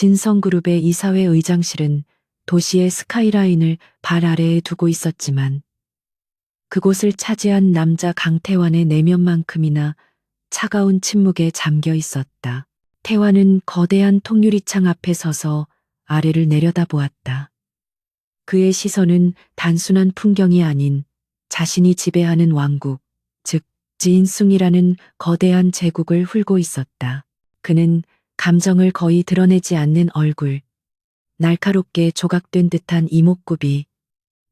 진성그룹의 이사회 의장실은 도시의 스카이라인을 발 아래에 두고 있었지만 그곳을 차지한 남자 강태환의 내면만큼이나 차가운 침묵에 잠겨 있었다. 태환은 거대한 통유리창 앞에 서서 아래를 내려다보았다. 그의 시선은 단순한 풍경이 아닌 자신이 지배하는 왕국, 즉 지인숭이라는 거대한 제국을 훑고 있었다. 그는 감정을 거의 드러내지 않는 얼굴, 날카롭게 조각된 듯한 이목구비,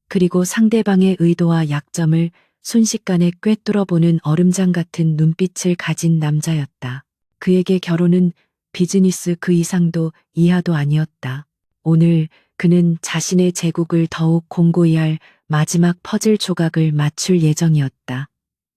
그리고 상대방의 의도와 약점을 순식간에 꿰뚫어보는 얼음장 같은 눈빛을 가진 남자였다. 그에게 결혼은 비즈니스 그 이상도 이하도 아니었다. 오늘 그는 자신의 제국을 더욱 공고히 할 마지막 퍼즐 조각을 맞출 예정이었다.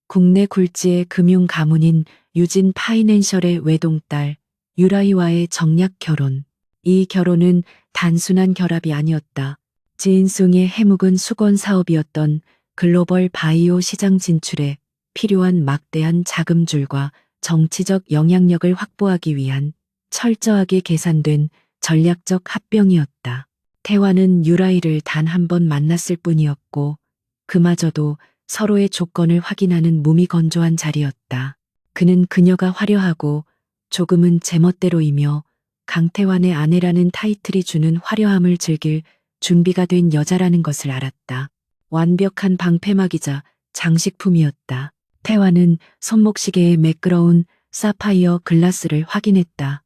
국내 굴지의 금융 가문인 유진 파이낸셜의 외동딸 유라이와의 정략 결혼. 이 결혼은 단순한 결합이 아니었다. 지인숭의 해묵은 수건 사업이었던 글로벌 바이오 시장 진출에 필요한 막대한 자금줄과 정치적 영향력을 확보하기 위한 철저하게 계산된 전략적 합병이었다. 태환은 유라이를 단 한 번 만났을 뿐이었고 그마저도 서로의 조건을 확인하는 무미건조한 자리였다. 그는 그녀가 화려하고 조금은 제멋대로이며 강태환의 아내라는 타이틀이 주는 화려함을 즐길 준비가 된 여자라는 것을 알았다. 완벽한 방패막이자 장식품이었다. 태환은 손목시계에 매끄러운 사파이어 글라스를 확인했다.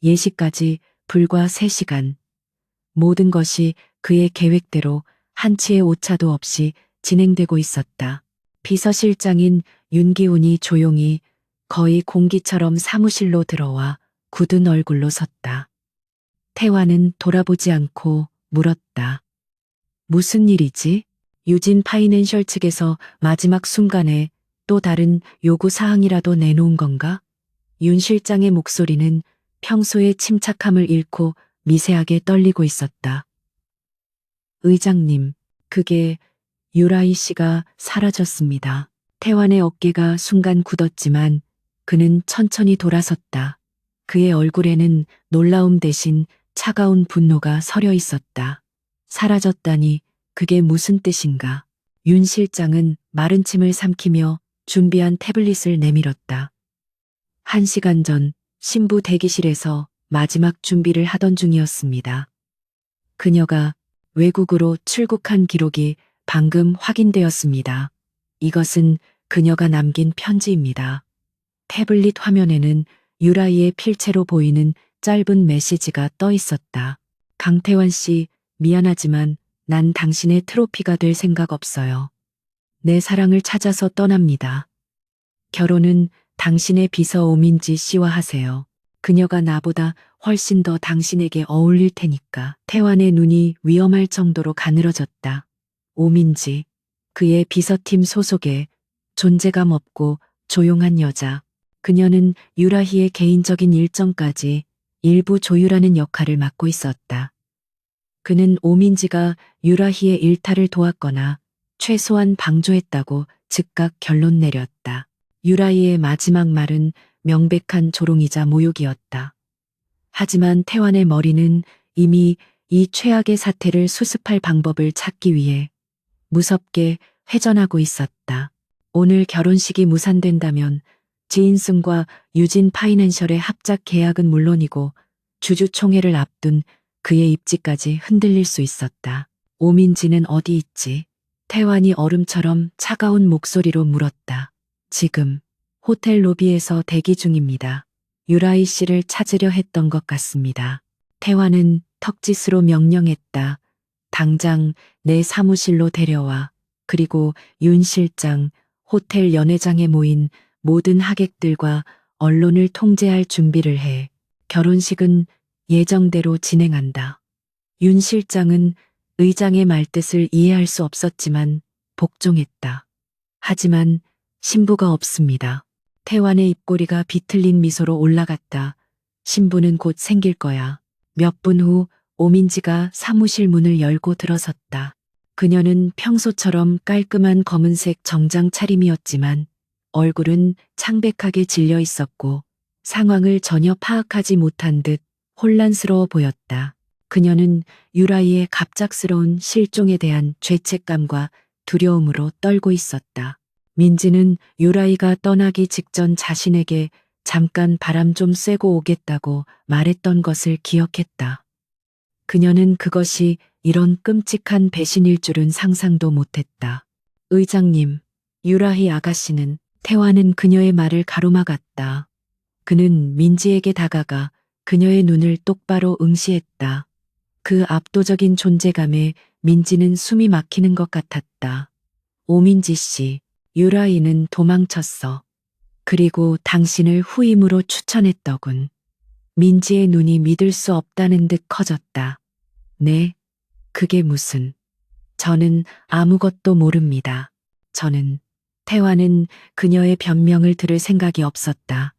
예시까지 불과 3시간. 모든 것이 그의 계획대로 한치의 오차도 없이 진행되고 있었다. 비서실장인 윤기훈이 조용히 거의 공기처럼 사무실로 들어와 굳은 얼굴로 섰다. 태환은 돌아보지 않고 물었다. 무슨 일이지? 유진 파이낸셜 측에서 마지막 순간에 또 다른 요구 사항이라도 내놓은 건가? 윤 실장의 목소리는 평소의 침착함을 잃고 미세하게 떨리고 있었다. 의장님, 그게 유라이 씨가 사라졌습니다. 태환의 어깨가 순간 굳었지만 그는 천천히 돌아섰다. 그의 얼굴에는 놀라움 대신 차가운 분노가 서려 있었다. 사라졌다니 그게 무슨 뜻인가? 윤 실장은 마른 침을 삼키며 준비한 태블릿을 내밀었다. 1시간 전 신부 대기실에서 마지막 준비를 하던 중이었습니다. 그녀가 외국으로 출국한 기록이 방금 확인되었습니다. 이것은 그녀가 남긴 편지입니다. 태블릿 화면에는 유라이의 필체로 보이는 짧은 메시지가 떠 있었다. 강태환 씨, 미안하지만 난 당신의 트로피가 될 생각 없어요. 내 사랑을 찾아서 떠납니다. 결혼은 당신의 비서 오민지 씨와 하세요. 그녀가 나보다 훨씬 더 당신에게 어울릴 테니까. 태환의 눈이 위험할 정도로 가늘어졌다. 오민지, 그의 비서팀 소속의 존재감 없고 조용한 여자. 그녀는 유라희의 개인적인 일정까지 일부 조율하는 역할을 맡고 있었다. 그는 오민지가 유라희의 일탈을 도왔거나 최소한 방조했다고 즉각 결론 내렸다. 유라희의 마지막 말은 명백한 조롱이자 모욕이었다. 하지만 태환의 머리는 이미 이 최악의 사태를 수습할 방법을 찾기 위해 무섭게 회전하고 있었다. 오늘 결혼식이 무산된다면 지인승과 유진 파이낸셜의 합작 계약은 물론이고 주주총회를 앞둔 그의 입지까지 흔들릴 수 있었다. 오민지는 어디 있지? 태환이 얼음처럼 차가운 목소리로 물었다. 지금 호텔 로비에서 대기 중입니다. 유라이 씨를 찾으려 했던 것 같습니다. 태환은 턱짓으로 명령했다. 당장 내 사무실로 데려와. 그리고 윤 실장, 호텔 연회장에 모인 모든 하객들과 언론을 통제할 준비를 해. 결혼식은 예정대로 진행한다. 윤 실장은 의장의 말뜻을 이해할 수 없었지만 복종했다. 하지만 신부가 없습니다. 태환의 입꼬리가 비틀린 미소로 올라갔다. 신부는 곧 생길 거야. 몇 분 후 오민지가 사무실 문을 열고 들어섰다. 그녀는 평소처럼 깔끔한 검은색 정장 차림이었지만 얼굴은 창백하게 질려 있었고 상황을 전혀 파악하지 못한 듯 혼란스러워 보였다. 그녀는 유라이의 갑작스러운 실종에 대한 죄책감과 두려움으로 떨고 있었다. 민지는 유라이가 떠나기 직전 자신에게 잠깐 바람 좀 쐬고 오겠다고 말했던 것을 기억했다. 그녀는 그것이 이런 끔찍한 배신일 줄은 상상도 못했다. 의장님, 유라희 아가씨는 태화는 그녀의 말을 가로막았다. 그는 민지에게 다가가 그녀의 눈을 똑바로 응시했다. 그 압도적인 존재감에 민지는 숨이 막히는 것 같았다. 오민지 씨, 유라이는 도망쳤어. 그리고 당신을 후임으로 추천했더군. 민지의 눈이 믿을 수 없다는 듯 커졌다. 네, 그게 무슨. 저는 아무것도 모릅니다. 저는, 태화는 그녀의 변명을 들을 생각이 없었다.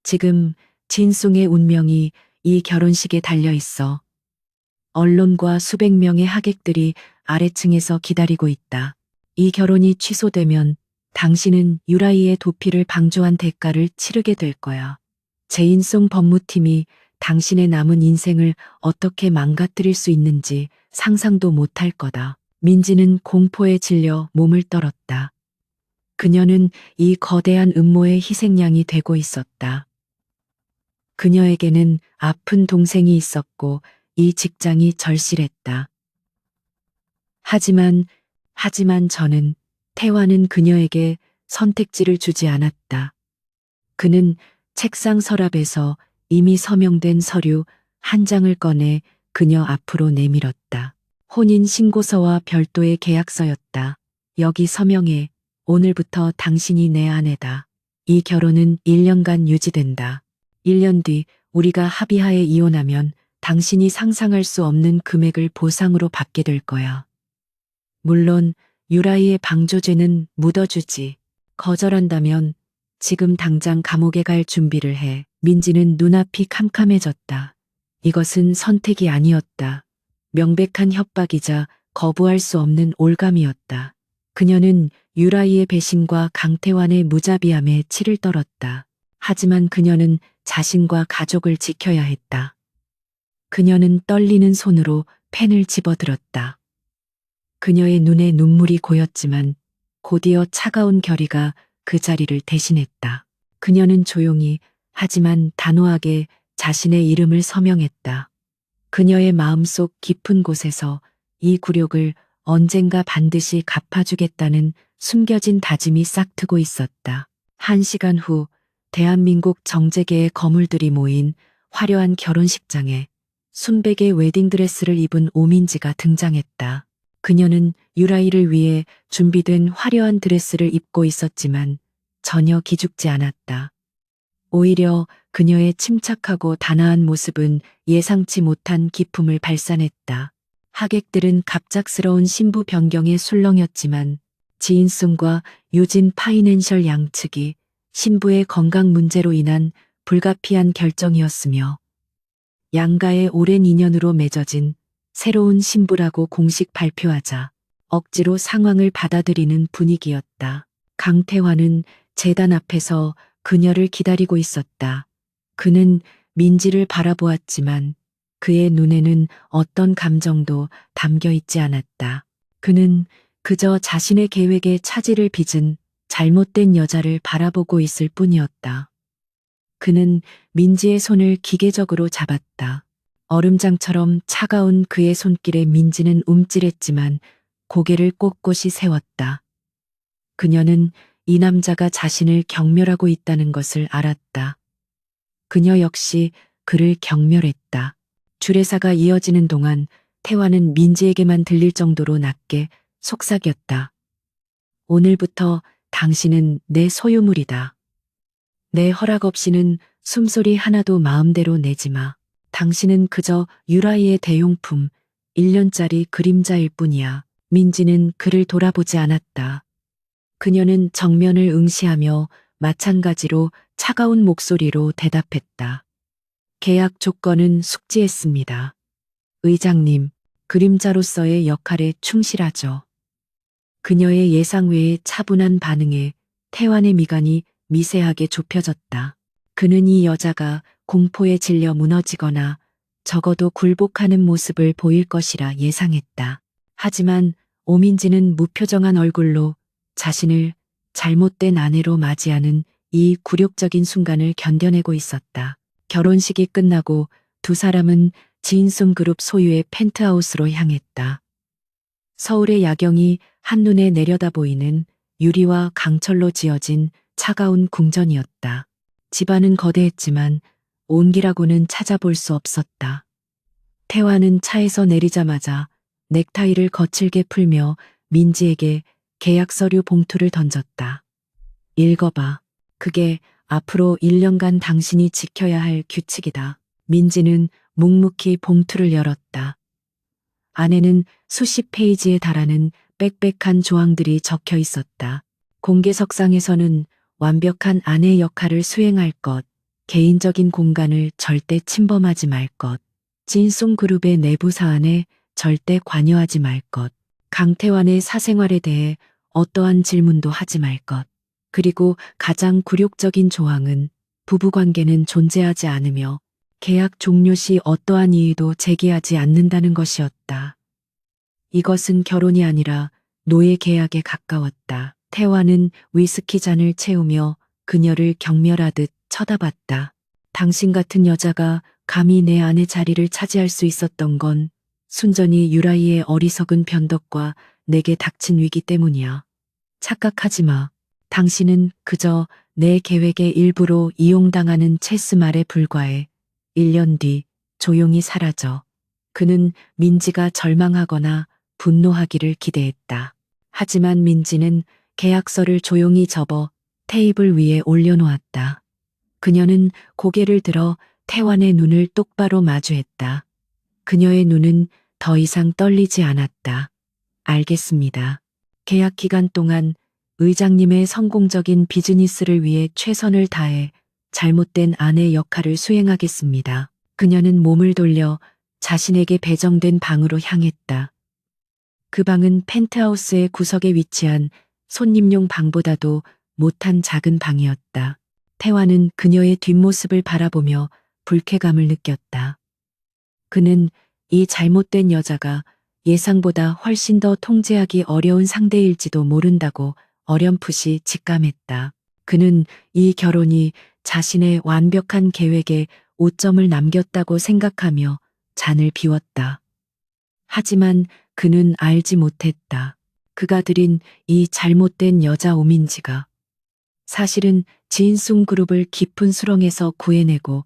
지금 진송의 운명이 이 결혼식에 달려 있어. 언론과 수백 명의 하객들이 아래층에서 기다리고 있다. 이 결혼이 취소되면 당신은 유라이의 도피를 방조한 대가를 치르게 될 거야. 제인송 법무팀이 당신의 남은 인생을 어떻게 망가뜨릴 수 있는지 상상도 못할 거다. 민지는 공포에 질려 몸을 떨었다. 그녀는 이 거대한 음모의 희생양이 되고 있었다. 그녀에게는 아픈 동생이 있었고 이 직장이 절실했다. 하지만 저는 태화는 그녀에게 선택지를 주지 않았다. 그는 책상 서랍에서 이미 서명된 서류 한 장을 꺼내 그녀 앞으로 내밀었다. 혼인신고서와 별도의 계약서였다. 여기 서명해. 오늘부터 당신이 내 아내다. 이 결혼은 1년간 유지된다. 1년 뒤 우리가 합의하에 이혼하면 당신이 상상할 수 없는 금액을 보상으로 받게 될 거야. 물론 유라이의 방조죄는 묻어주지. 거절한다면 지금 당장 감옥에 갈 준비를 해. 민지는 눈앞이 캄캄해졌다. 이것은 선택이 아니었다. 명백한 협박이자 거부할 수 없는 올감이었다. 그녀는 유라이의 배신과 강태환의 무자비함에 치를 떨었다. 하지만 그녀는 자신과 가족을 지켜야 했다. 그녀는 떨리는 손으로 펜을 집어들었다. 그녀의 눈에 눈물이 고였지만 곧이어 차가운 결의가 그 자리를 대신했다. 그녀는 조용히 하지만 단호하게 자신의 이름을 서명했다. 그녀의 마음속 깊은 곳에서 이 굴욕을 언젠가 반드시 갚아주겠다는 숨겨진 다짐이 싹트고 있었다. 1시간 후 대한민국 정재계의 거물들이 모인 화려한 결혼식장에 순백의 웨딩드레스를 입은 오민지가 등장했다. 그녀는 유라이를 위해 준비된 화려한 드레스를 입고 있었지만 전혀 기죽지 않았다. 오히려 그녀의 침착하고 단아한 모습은 예상치 못한 기품을 발산했다. 하객들은 갑작스러운 신부 변경에 술렁였지만 지인승과 유진 파이낸셜 양측이 신부의 건강 문제로 인한 불가피한 결정이었으며 양가의 오랜 인연으로 맺어진 새로운 신부라고 공식 발표하자 억지로 상황을 받아들이는 분위기였다. 강태환은 제단 앞에서 그녀를 기다리고 있었다. 그는 민지를 바라보았지만 그의 눈에는 어떤 감정도 담겨 있지 않았다. 그는 그저 자신의 계획에 차질을 빚은 잘못된 여자를 바라보고 있을 뿐이었다. 그는 민지의 손을 기계적으로 잡았다. 얼음장처럼 차가운 그의 손길에 민지는 움찔했지만 고개를 꼿꼿이 세웠다. 그녀는 이 남자가 자신을 경멸하고 있다는 것을 알았다. 그녀 역시 그를 경멸했다. 주례사가 이어지는 동안 태화는 민지에게만 들릴 정도로 낮게 속삭였다. 오늘부터 당신은 내 소유물이다. 내 허락 없이는 숨소리 하나도 마음대로 내지 마. 당신은 그저 유라이의 대용품, 1년짜리 그림자일 뿐이야. 민지는 그를 돌아보지 않았다. 그녀는 정면을 응시하며 마찬가지로 차가운 목소리로 대답했다. 계약 조건은 숙지했습니다. 의장님, 그림자로서의 역할에 충실하죠. 그녀의 예상 외의 차분한 반응에 태환의 미간이 미세하게 좁혀졌다. 그는 이 여자가 공포에 질려 무너지거나 적어도 굴복하는 모습을 보일 것이라 예상했다. 하지만 오민지는 무표정한 얼굴로 자신을 잘못된 아내로 맞이하는 이 굴욕적인 순간을 견뎌내고 있었다. 결혼식이 끝나고 두 사람은 지인송 그룹 소유의 펜트하우스로 향했다. 서울의 야경이 한눈에 내려다 보이는 유리와 강철로 지어진 차가운 궁전이었다. 집안은 거대했지만 온기라고는 찾아볼 수 없었다. 태화는 차에서 내리자마자 넥타이를 거칠게 풀며 민지에게 계약 서류 봉투를 던졌다. 읽어봐. 그게 앞으로 1년간 당신이 지켜야 할 규칙이다. 민지는 묵묵히 봉투를 열었다. 안에는 수십 페이지에 달하는 빽빽한 조항들이 적혀 있었다. 공개석상에서는 완벽한 아내 역할을 수행할 것, 개인적인 공간을 절대 침범하지 말 것, 진송 그룹의 내부 사안에 절대 관여하지 말 것, 강태환의 사생활에 대해 어떠한 질문도 하지 말 것, 그리고 가장 굴욕적인 조항은 부부관계는 존재하지 않으며 계약 종료 시 어떠한 이의도 제기하지 않는다는 것이었다. 이것은 결혼이 아니라 노예 계약에 가까웠다. 태화는 위스키 잔을 채우며 그녀를 경멸하듯 쳐다봤다. 당신 같은 여자가 감히 내 아내 자리를 차지할 수 있었던 건 순전히 유라이의 어리석은 변덕과 내게 닥친 위기 때문이야. 착각하지 마. 당신은 그저 내 계획의 일부로 이용당하는 체스말에 불과해. 1년 뒤 조용히 사라져. 그는 민지가 절망하거나 분노하기를 기대했다. 하지만 민지는 계약서를 조용히 접어 테이블 위에 올려놓았다. 그녀는 고개를 들어 태환의 눈을 똑바로 마주했다. 그녀의 눈은 더 이상 떨리지 않았다. 알겠습니다. 계약 기간 동안 의장님의 성공적인 비즈니스를 위해 최선을 다해 잘못된 아내 역할을 수행하겠습니다. 그녀는 몸을 돌려 자신에게 배정된 방으로 향했다. 그 방은 펜트하우스의 구석에 위치한 손님용 방보다도 못한 작은 방이었다. 태화는 그녀의 뒷모습을 바라보며 불쾌감을 느꼈다. 그는 이 잘못된 여자가 예상보다 훨씬 더 통제하기 어려운 상대일지도 모른다고 어렴풋이 직감했다. 그는 이 결혼이 자신의 완벽한 계획에 오점을 남겼다고 생각하며 잔을 비웠다. 하지만 그는 알지 못했다. 그가 들인 이 잘못된 여자 오민지가 사실은 지인송 그룹을 깊은 수렁에서 구해내고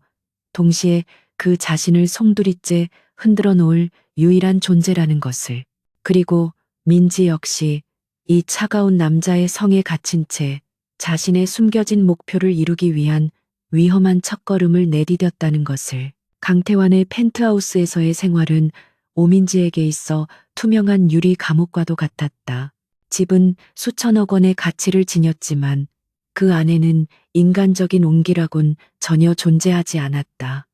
동시에 그 자신을 송두리째 흔들어 놓을 유일한 존재라는 것을, 그리고 민지 역시 이 차가운 남자의 성에 갇힌 채 자신의 숨겨진 목표를 이루기 위한 위험한 첫걸음을 내디뎠다는 것을. 강태환의 펜트하우스에서의 생활은 오민지에게 있어 투명한 유리 감옥과도 같았다. 집은 수천억 원의 가치를 지녔지만 그 안에는 인간적인 온기라곤 전혀 존재하지 않았다.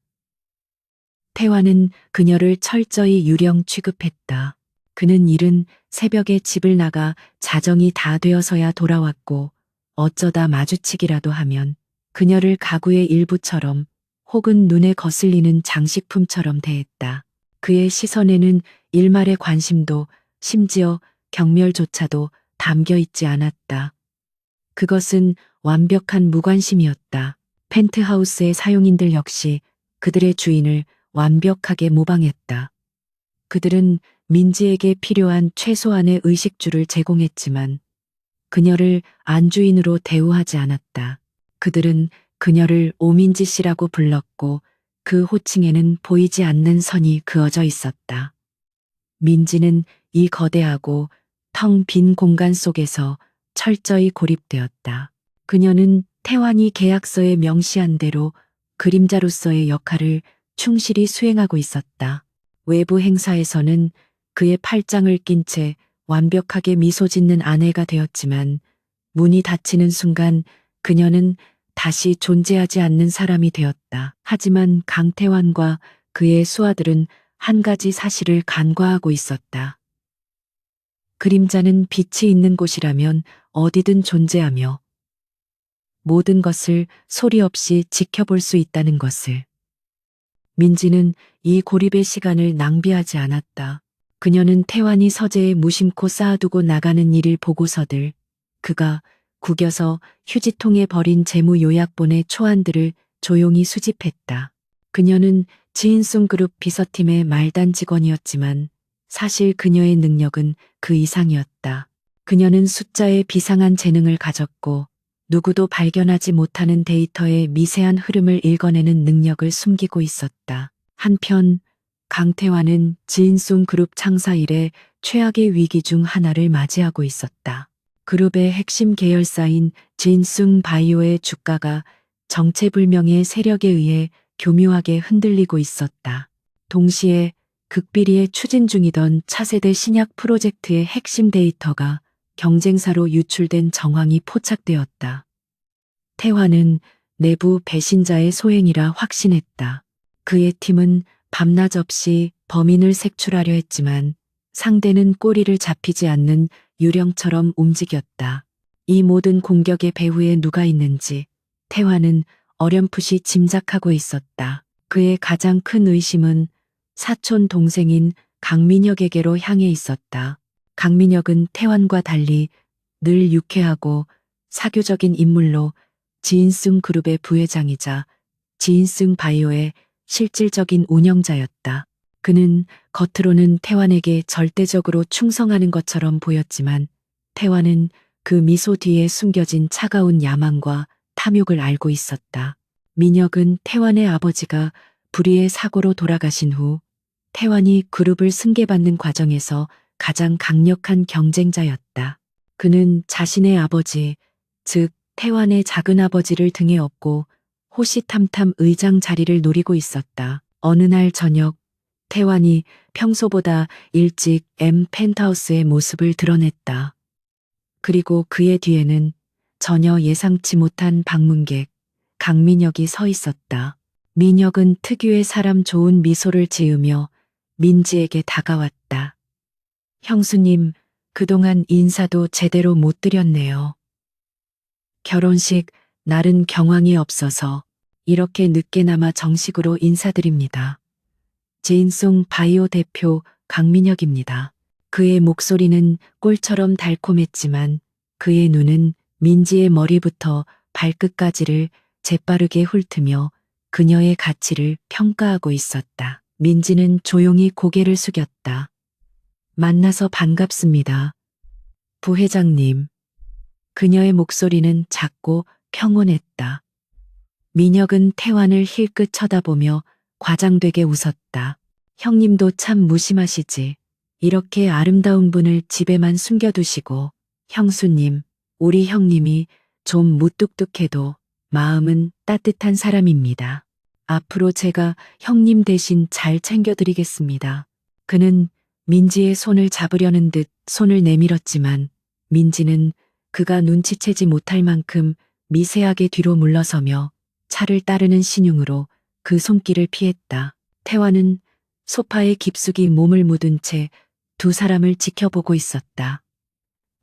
태환은 그녀를 철저히 유령 취급했다. 그는 이른 새벽에 집을 나가 자정이 다 되어서야 돌아왔고 어쩌다 마주치기라도 하면 그녀를 가구의 일부처럼 혹은 눈에 거슬리는 장식품처럼 대했다. 그의 시선에는 일말의 관심도 심지어 경멸조차도 담겨 있지 않았다. 그것은 완벽한 무관심이었다. 펜트하우스의 사용인들 역시 그들의 주인을 완벽하게 모방했다. 그들은 민지에게 필요한 최소한의 의식주를 제공했지만 그녀를 안주인으로 대우하지 않았다. 그들은 그녀를 오민지 씨라고 불렀고 그 호칭에는 보이지 않는 선이 그어져 있었다. 민지는 이 거대하고 텅 빈 공간 속에서 철저히 고립되었다. 그녀는 태환이 계약서에 명시한 대로 그림자로서의 역할을 충실히 수행하고 있었다. 외부 행사에서는 그의 팔짱을 낀 채 완벽하게 미소 짓는 아내가 되었지만 문이 닫히는 순간 그녀는 다시 존재하지 않는 사람이 되었다. 하지만 강태환과 그의 수하들은 한 가지 사실을 간과하고 있었다. 그림자는 빛이 있는 곳이라면 어디든 존재하며 모든 것을 소리 없이 지켜볼 수 있다는 것을. 민지는 이 고립의 시간을 낭비하지 않았다. 그녀는 태환이 서재에 무심코 쌓아두고 나가는 일일 보고서들, 그가 구겨서 휴지통에 버린 재무 요약본의 초안들을 조용히 수집했다. 그녀는 지인송그룹 비서팀의 말단 직원이었지만 사실 그녀의 능력은 그 이상이었다. 그녀는 숫자에 비상한 재능을 가졌고 누구도 발견하지 못하는 데이터의 미세한 흐름을 읽어내는 능력을 숨기고 있었다. 한편 강태환은 지인송그룹 창사 이래 최악의 위기 중 하나를 맞이하고 있었다. 그룹의 핵심 계열사인 지인숭 바이오의 주가가 정체불명의 세력에 의해 교묘하게 흔들리고 있었다. 동시에 극비리에 추진 중이던 차세대 신약 프로젝트의 핵심 데이터가 경쟁사로 유출된 정황이 포착되었다. 태환은 내부 배신자의 소행이라 확신했다. 그의 팀은 밤낮 없이 범인을 색출하려 했지만 상대는 꼬리를 잡히지 않는 유령처럼 움직였다. 이 모든 공격의 배후에 누가 있는지 태환은 어렴풋이 짐작하고 있었다. 그의 가장 큰 의심은 사촌 동생인 강민혁에게로 향해 있었다. 강민혁은 태환과 달리 늘 유쾌하고 사교적인 인물로 지인승 그룹의 부회장이자 지인승 바이오의 실질적인 운영자였다. 그는 겉으로는 태환에게 절대적으로 충성하는 것처럼 보였지만 태환은 그 미소 뒤에 숨겨진 차가운 야망과 탐욕을 알고 있었다. 민혁은 태환의 아버지가 불의의 사고로 돌아가신 후 태환이 그룹을 승계받는 과정에서 가장 강력한 경쟁자였다. 그는 자신의 아버지, 즉 태환의 작은아버지를 등에 업고 호시탐탐 의장 자리를 노리고 있었다. 어느 날 저녁 태환이 평소보다 일찍 M 펜트하우스의 모습을 드러냈다. 그리고 그의 뒤에는 전혀 예상치 못한 방문객 강민혁이 서 있었다. 민혁은 특유의 사람 좋은 미소를 지으며 민지에게 다가왔다. 형수님, 그동안 인사도 제대로 못 드렸네요. 결혼식 날은 경황이 없어서 이렇게 늦게나마 정식으로 인사드립니다. 제인송 바이오 대표 강민혁입니다. 그의 목소리는 꿀처럼 달콤했지만 그의 눈은 민지의 머리부터 발끝까지를 재빠르게 훑으며 그녀의 가치를 평가하고 있었다. 민지는 조용히 고개를 숙였다. 만나서 반갑습니다. 부회장님. 그녀의 목소리는 작고 평온했다. 민혁은 태환을 힐끗 쳐다보며 과장되게 웃었다. 형님도 참 무심하시지. 이렇게 아름다운 분을 집에만 숨겨두시고. 형수님, 우리 형님이 좀 무뚝뚝해도 마음은 따뜻한 사람입니다. 앞으로 제가 형님 대신 잘 챙겨드리겠습니다. 그는 민지의 손을 잡으려는 듯 손을 내밀었지만 민지는 그가 눈치채지 못할 만큼 미세하게 뒤로 물러서며 차를 따르는 신용으로 그 손길을 피했다. 태환은 소파에 깊숙이 몸을 묻은 채 두 사람을 지켜보고 있었다.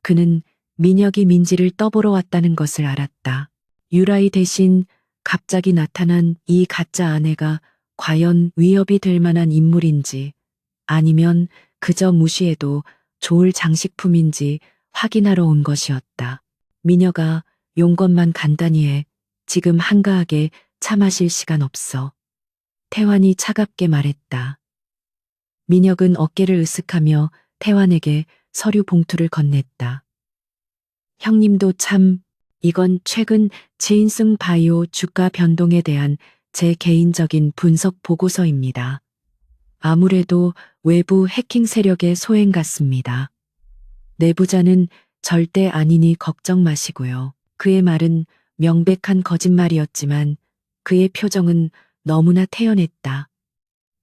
그는 민혁이 민지를 떠보러 왔다는 것을 알았다. 유라이 대신 갑자기 나타난 이 가짜 아내가 과연 위협이 될 만한 인물인지 아니면 그저 무시해도 좋을 장식품인지 확인하러 온 것이었다. 미녀가 용건만 간단히 해. 지금 한가하게 차 마실 시간 없어. 태환이 차갑게 말했다. 민혁은 어깨를 으쓱하며 태환에게 서류 봉투를 건넸다. 형님도 참, 이건 최근 지인승 바이오 주가 변동에 대한 제 개인적인 분석 보고서입니다. 아무래도 외부 해킹 세력의 소행 같습니다. 내부자는 절대 아니니 걱정 마시고요. 그의 말은 명백한 거짓말이었지만 그의 표정은 너무나 태연했다.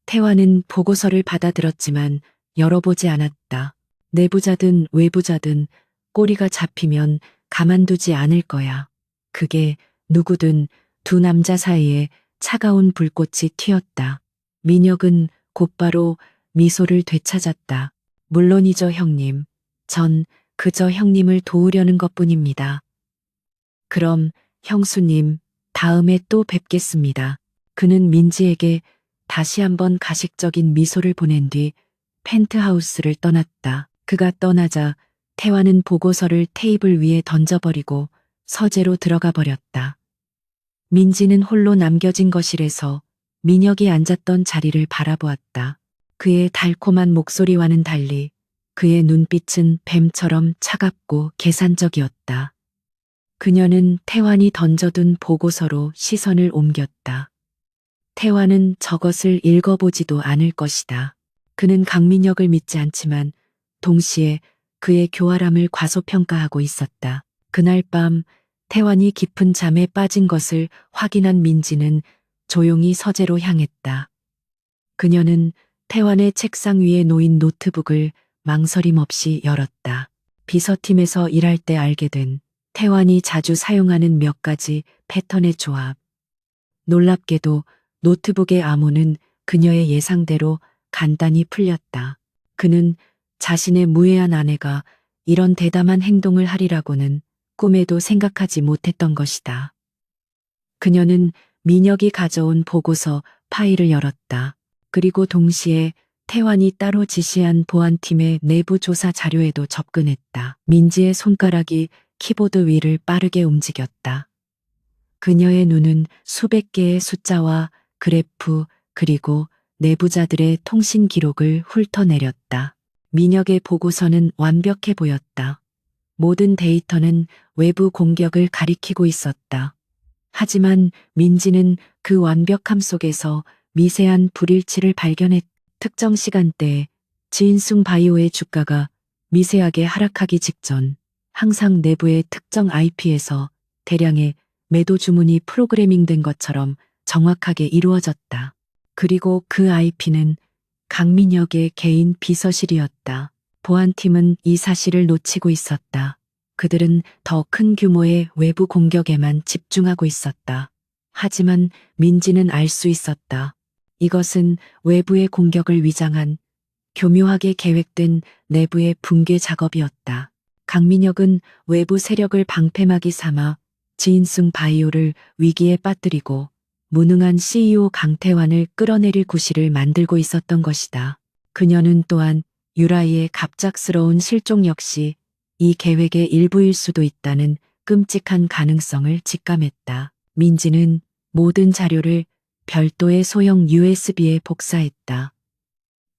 태환은 보고서를 받아들었지만 열어보지 않았다. 내부자든 외부자든 꼬리가 잡히면 가만두지 않을 거야. 그게 누구든 두 남자 사이에 차가운 불꽃이 튀었다. 민혁은 곧바로 미소를 되찾았다. 물론이죠, 형님. 전 그저 형님을 도우려는 것뿐입니다. 그럼 형수님, 다음에 또 뵙겠습니다. 그는 민지에게 다시 한번 가식적인 미소를 보낸 뒤 펜트하우스를 떠났다. 그가 떠나자 태환은 보고서를 테이블 위에 던져버리고 서재로 들어가 버렸다. 민지는 홀로 남겨진 거실에서 민혁이 앉았던 자리를 바라보았다. 그의 달콤한 목소리와는 달리 그의 눈빛은 뱀처럼 차갑고 계산적이었다. 그녀는 태환이 던져둔 보고서로 시선을 옮겼다. 태환은 저것을 읽어보지도 않을 것이다. 그는 강민혁을 믿지 않지만 동시에 그의 교활함을 과소평가하고 있었다. 그날 밤 태환이 깊은 잠에 빠진 것을 확인한 민지는 조용히 서재로 향했다. 그녀는 태환의 책상 위에 놓인 노트북을 망설임 없이 열었다. 비서팀에서 일할 때 알게 된 태환이 자주 사용하는 몇 가지 패턴의 조합. 놀랍게도 노트북의 암호는 그녀의 예상대로 간단히 풀렸다. 그는 자신의 무해한 아내가 이런 대담한 행동을 하리라고는 꿈에도 생각하지 못했던 것이다. 그녀는 민혁이 가져온 보고서 파일을 열었다. 그리고 동시에 태환이 따로 지시한 보안팀의 내부 조사 자료에도 접근했다. 민지의 손가락이 키보드 위를 빠르게 움직였다. 그녀의 눈은 수백 개의 숫자와 그래프 그리고 내부자들의 통신 기록을 훑어내렸다. 민혁의 보고서는 완벽해 보였다. 모든 데이터는 외부 공격을 가리키고 있었다. 하지만 민지는 그 완벽함 속에서 미세한 불일치를 발견했다. 특정 시간대에 지인숭 바이오의 주가가 미세하게 하락하기 직전 항상 내부의 특정 IP에서 대량의 매도 주문이 프로그래밍된 것처럼 정확하게 이루어졌다. 그리고 그 IP는 강민혁의 개인 비서실이었다. 보안팀은 이 사실을 놓치고 있었다. 그들은 더 큰 규모의 외부 공격에만 집중하고 있었다. 하지만 민지는 알 수 있었다. 이것은 외부의 공격을 위장한 교묘하게 계획된 내부의 붕괴 작업이었다. 강민혁은 외부 세력을 방패막이 삼아 지인숭 바이오를 위기에 빠뜨리고 무능한 CEO 강태환을 끌어내릴 구실을 만들고 있었던 것이다. 그녀는 또한 유라이의 갑작스러운 실종 역시 이 계획의 일부일 수도 있다는 끔찍한 가능성을 직감했다. 민지는 모든 자료를 별도의 소형 USB에 복사했다.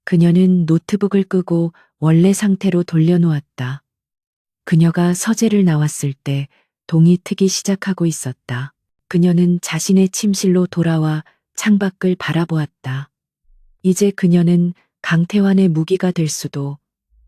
그녀는 노트북을 끄고 원래 상태로 돌려놓았다. 그녀가 서재를 나왔을 때 동이 트기 시작하고 있었다. 그녀는 자신의 침실로 돌아와 창밖을 바라보았다. 이제 그녀는 강태환의 무기가 될 수도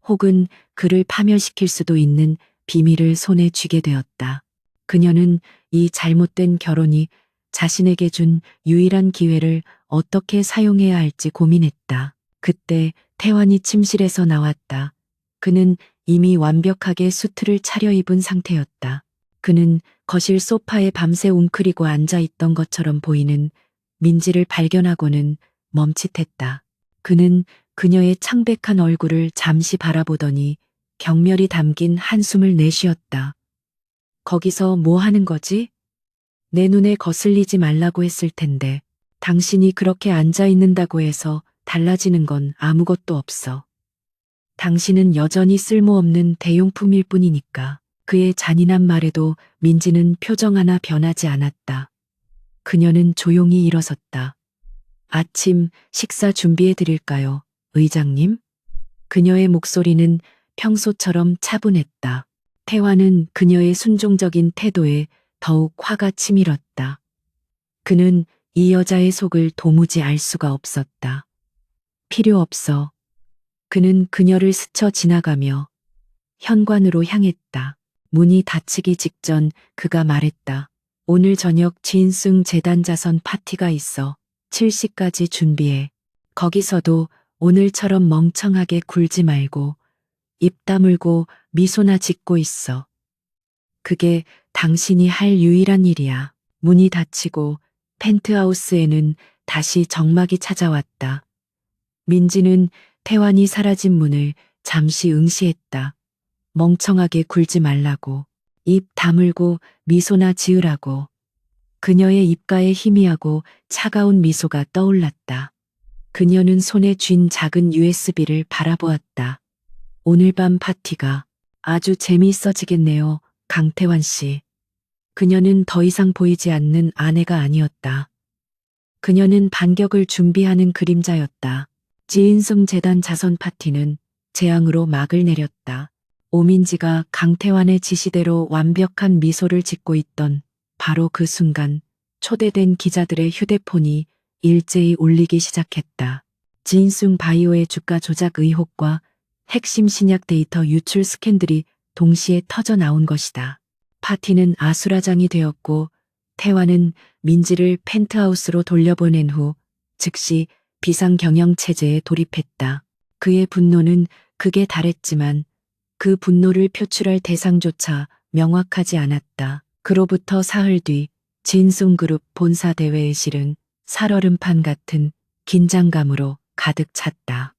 혹은 그를 파멸시킬 수도 있는 비밀을 손에 쥐게 되었다. 그녀는 이 잘못된 결혼이 자신에게 준 유일한 기회를 어떻게 사용해야 할지 고민했다. 그때 태환이 침실에서 나왔다. 그는 이미 완벽하게 수트를 차려입은 상태였다. 그는 거실 소파에 밤새 웅크리고 앉아 있던 것처럼 보이는 민지를 발견하고는 멈칫했다. 그는 그녀의 창백한 얼굴을 잠시 바라보더니 경멸이 담긴 한숨을 내쉬었다. 거기서 뭐 하는 거지? 내 눈에 거슬리지 말라고 했을 텐데 당신이 그렇게 앉아 있는다고 해서 달라지는 건 아무것도 없어. 당신은 여전히 쓸모없는 대용품일 뿐이니까. 그의 잔인한 말에도 민지는 표정 하나 변하지 않았다. 그녀는 조용히 일어섰다. 아침 식사 준비해 드릴까요, 의장님? 그녀의 목소리는 평소처럼 차분했다. 태환은 그녀의 순종적인 태도에 더욱 화가 치밀었다. 그는 이 여자의 속을 도무지 알 수가 없었다. 필요 없어. 그는 그녀를 스쳐 지나가며 현관으로 향했다. 문이 닫히기 직전 그가 말했다. 오늘 저녁 지인숭 재단 자선 파티가 있어. 7시까지 준비해. 거기서도 오늘처럼 멍청하게 굴지 말고 입 다물고 미소나 짓고 있어. 그게 당신이 할 유일한 일이야. 문이 닫히고 펜트하우스에는 다시 적막이 찾아왔다. 민지는 태환이 사라진 문을 잠시 응시했다. 멍청하게 굴지 말라고. 입 다물고 미소나 지으라고. 그녀의 입가에 희미하고 차가운 미소가 떠올랐다. 그녀는 손에 쥔 작은 USB를 바라보았다. 오늘 밤 파티가 아주 재미있어지겠네요, 강태환 씨. 그녀는 더 이상 보이지 않는 아내가 아니었다. 그녀는 반격을 준비하는 그림자였다. 지인승 재단 자선 파티는 재앙으로 막을 내렸다. 오민지가 강태환의 지시대로 완벽한 미소를 짓고 있던 바로 그 순간 초대된 기자들의 휴대폰이 일제히 울리기 시작했다. 지인승 바이오의 주가 조작 의혹과 핵심 신약 데이터 유출 스캔들이 동시에 터져 나온 것이다. 파티는 아수라장이 되었고 태환은 민지를 펜트하우스로 돌려보낸 후 즉시 비상경영 체제에 돌입했다. 그의 분노는 극에 달했지만 그 분노를 표출할 대상조차 명확하지 않았다. 그로부터 사흘 뒤 진숭그룹 본사 대회의 실은 살얼음판 같은 긴장감으로 가득 찼다.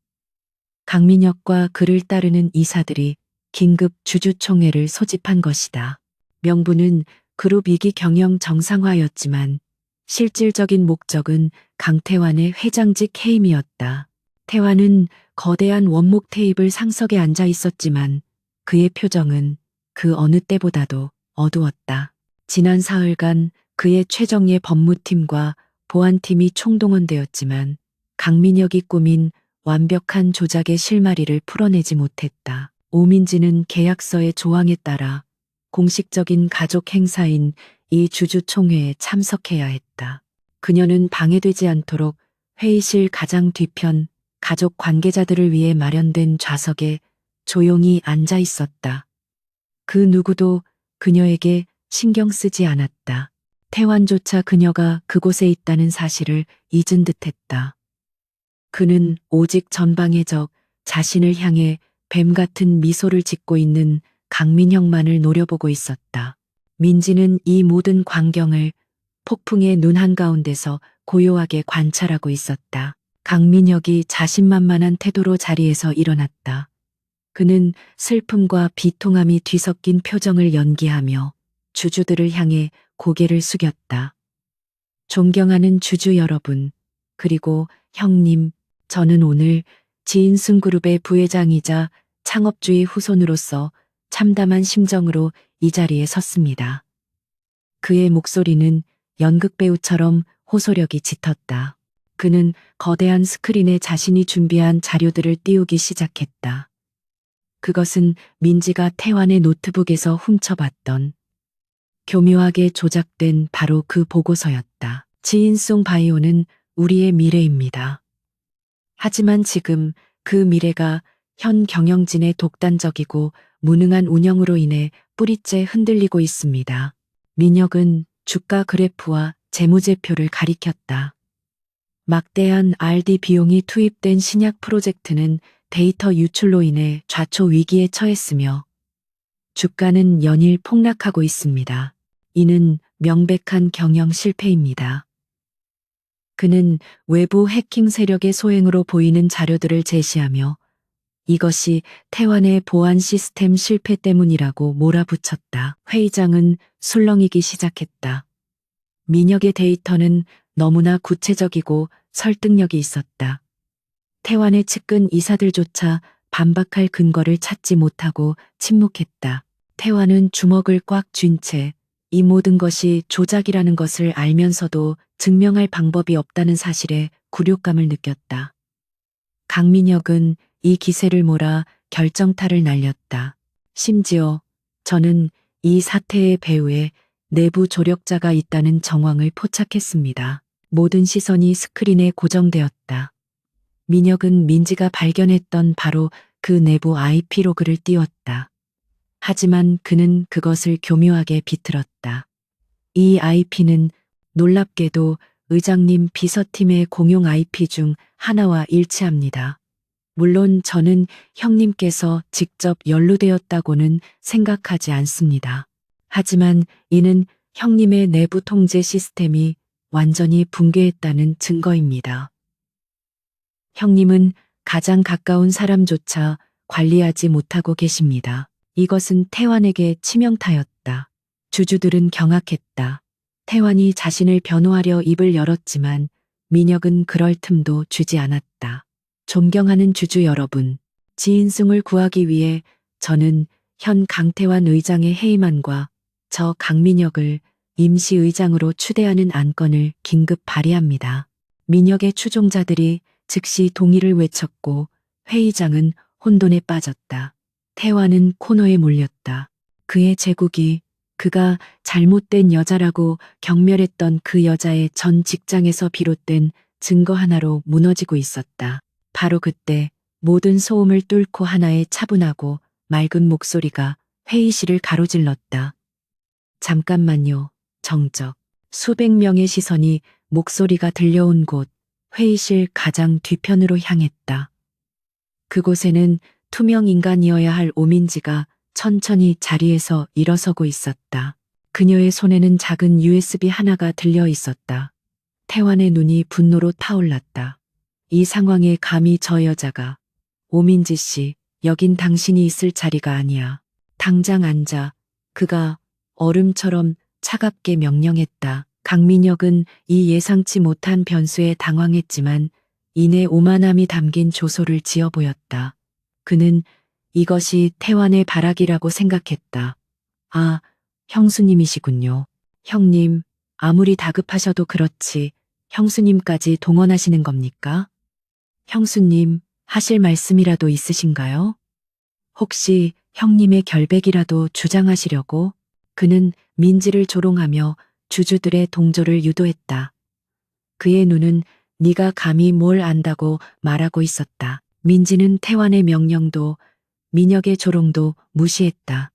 강민혁과 그를 따르는 이사들이 긴급 주주총회를 소집한 것이다. 명분은 그룹 이기 경영 정상화였지만 실질적인 목적은 강태환의 회장직 해임이었다. 태환은 거대한 원목 테이블 상석에 앉아 있었지만 그의 표정은 그 어느 때보다도 어두웠다. 지난 사흘간 그의 최정예 법무팀과 보안팀이 총동원되었지만 강민혁이 꾸민 완벽한 조작의 실마리를 풀어내지 못했다. 오민지는 계약서의 조항에 따라 공식적인 가족 행사인 이 주주총회에 참석해야 했다. 그녀는 방해되지 않도록 회의실 가장 뒤편 가족 관계자들을 위해 마련된 좌석에 조용히 앉아 있었다. 그 누구도 그녀에게 신경 쓰지 않았다. 태환조차 그녀가 그곳에 있다는 사실을 잊은 듯했다. 그는 오직 전방의 적 자신을 향해 뱀 같은 미소를 짓고 있는 강민혁만을 노려보고 있었다. 민지는 이 모든 광경을 폭풍의 눈 한가운데서 고요하게 관찰하고 있었다. 강민혁이 자신만만한 태도로 자리에서 일어났다. 그는 슬픔과 비통함이 뒤섞인 표정을 연기하며 주주들을 향해 고개를 숙였다. 존경하는 주주 여러분, 그리고 형님, 저는 오늘 지인승그룹의 부회장이자 창업주의 후손으로서 참담한 심정으로 이 자리에 섰습니다. 그의 목소리는 연극배우처럼 호소력이 짙었다. 그는 거대한 스크린에 자신이 준비한 자료들을 띄우기 시작했다. 그것은 민지가 태환의 노트북에서 훔쳐봤던 교묘하게 조작된 바로 그 보고서였다. 지인송 바이오는 우리의 미래입니다. 하지만 지금 그 미래가 현 경영진의 독단적이고 무능한 운영으로 인해 뿌리째 흔들리고 있습니다. 민혁은 주가 그래프와 재무제표를 가리켰다. 막대한 R&D 비용이 투입된 신약 프로젝트는 데이터 유출로 인해 좌초 위기에 처했으며 주가는 연일 폭락하고 있습니다. 이는 명백한 경영 실패입니다. 그는 외부 해킹 세력의 소행으로 보이는 자료들을 제시하며 이것이 태환의 보안 시스템 실패 때문이라고 몰아붙였다. 회의장은 술렁이기 시작했다. 민혁의 데이터는 너무나 구체적이고 설득력이 있었다. 태환의 측근 이사들조차 반박할 근거를 찾지 못하고 침묵했다. 태환은 주먹을 꽉 쥔 채 이 모든 것이 조작이라는 것을 알면서도 증명할 방법이 없다는 사실에 굴욕감을 느꼈다. 강민혁은 이 기세를 몰아 결정타를 날렸다. 심지어 저는 이 사태의 배후에 내부 조력자가 있다는 정황을 포착했습니다. 모든 시선이 스크린에 고정되었다. 민혁은 민지가 발견했던 바로 그 내부 IP 로그를 띄웠다. 하지만 그는 그것을 교묘하게 비틀었다. 이 IP는 놀랍게도 의장님 비서팀의 공용 IP 중 하나와 일치합니다. 물론 저는 형님께서 직접 연루되었다고는 생각하지 않습니다. 하지만 이는 형님의 내부 통제 시스템이 완전히 붕괴했다는 증거입니다. 형님은 가장 가까운 사람조차 관리하지 못하고 계십니다. 이것은 태환에게 치명타였다. 주주들은 경악했다. 태환이 자신을 변호하려 입을 열었지만 민혁은 그럴 틈도 주지 않았다. 존경하는 주주 여러분, 지인승을 구하기 위해 저는 현 강태환 의장의 해임안과 저 강민혁을 임시의장으로 추대하는 안건을 긴급 발의합니다. 민혁의 추종자들이 즉시 동의를 외쳤고 회의장은 혼돈에 빠졌다. 태환은 코너에 몰렸다. 그의 제국이 그가 잘못된 여자라고 경멸했던 그 여자의 전 직장에서 비롯된 증거 하나로 무너지고 있었다. 바로 그때 모든 소음을 뚫고 하나의 차분하고 맑은 목소리가 회의실을 가로질렀다. 잠깐만요. 정적. 수백 명의 시선이 목소리가 들려온 곳, 회의실 가장 뒤편으로 향했다. 그곳에는 투명 인간이어야 할 오민지가 천천히 자리에서 일어서고 있었다. 그녀의 손에는 작은 USB 하나가 들려 있었다. 태환의 눈이 분노로 타올랐다. 이 상황에 감히 저 여자가, 오민지 씨, 여긴 당신이 있을 자리가 아니야. 당장 앉아. 그가 얼음처럼 차갑게 명령했다. 강민혁은 이 예상치 못한 변수에 당황했지만 이내 오만함이 담긴 조소를 지어 보였다. 그는 이것이 태환의 바락이라고 생각했다. 아, 형수님이시군요. 형님, 아무리 다급하셔도 그렇지 형수님까지 동원하시는 겁니까? 형수님, 하실 말씀이라도 있으신가요? 혹시 형님의 결백이라도 주장하시려고? 그는 민지를 조롱하며 주주들의 동조를 유도했다. 그의 눈은 네가 감히 뭘 안다고 말하고 있었다. 민지는 태환의 명령도 민혁의 조롱도 무시했다.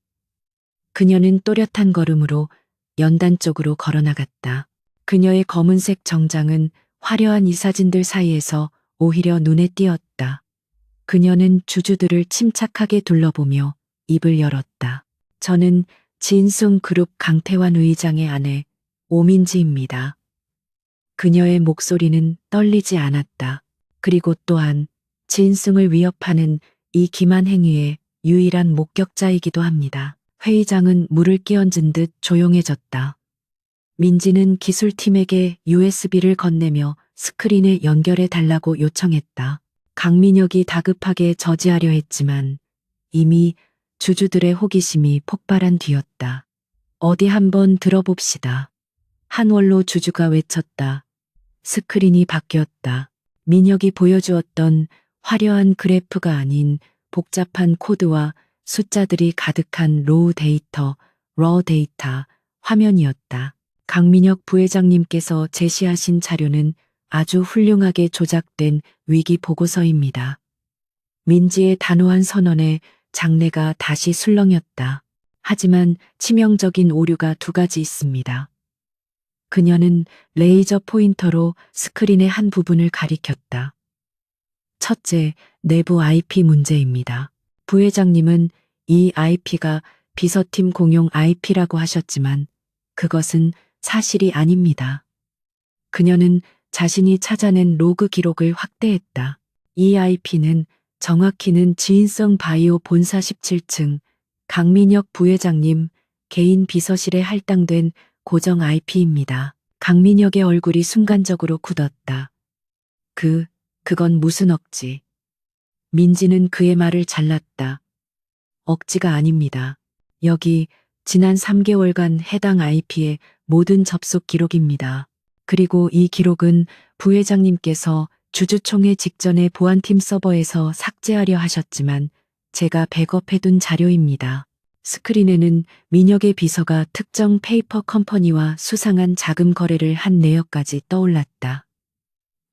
그녀는 또렷한 걸음으로 연단 쪽으로 걸어나갔다. 그녀의 검은색 정장은 화려한 이 사진들 사이에서 오히려 눈에 띄었다. 그녀는 주주들을 침착하게 둘러보며 입을 열었다. 저는 진숭 그룹 강태환 의장의 아내 오민지입니다. 그녀의 목소리는 떨리지 않았다. 그리고 또한 진승을 위협하는 이 기만 행위의 유일한 목격자이기도 합니다. 회의장은 물을 끼얹은 듯 조용해졌다. 민지는 기술팀에게 USB를 건네며 스크린에 연결해 달라고 요청했다. 강민혁이 다급하게 저지하려 했지만 이미 주주들의 호기심이 폭발한 뒤였다. 어디 한번 들어봅시다. 한월로 주주가 외쳤다. 스크린이 바뀌었다. 민혁이 보여주었던 화려한 그래프가 아닌 복잡한 코드와 숫자들이 가득한 로우 데이터, 러 데이터 화면이었다. 강민혁 부회장님께서 제시하신 자료는 아주 훌륭하게 조작된 위기 보고서입니다. 민지의 단호한 선언에 장내가 다시 술렁였다. 하지만 치명적인 오류가 두 가지 있습니다. 그녀는 레이저 포인터로 스크린의 한 부분을 가리켰다. 첫째, 내부 IP 문제입니다. 부회장님은 이 IP가 비서팀 공용 IP라고 하셨지만 그것은 사실이 아닙니다. 그녀는 자신이 찾아낸 로그 기록을 확대했다. 이 IP는 정확히는 지인성 바이오 본사 17층 강민혁 부회장님 개인 비서실에 할당된 고정 IP입니다. 강민혁의 얼굴이 순간적으로 굳었다. 그건 무슨 억지? 민지는 그의 말을 잘랐다. 억지가 아닙니다. 여기 지난 3개월간 해당 IP의 모든 접속 기록입니다. 그리고 이 기록은 부회장님께서 주주총회 직전에 보안팀 서버에서 삭제하려 하셨지만 제가 백업해둔 자료입니다. 스크린에는 민혁의 비서가 특정 페이퍼 컴퍼니와 수상한 자금 거래를 한 내역까지 떠올랐다.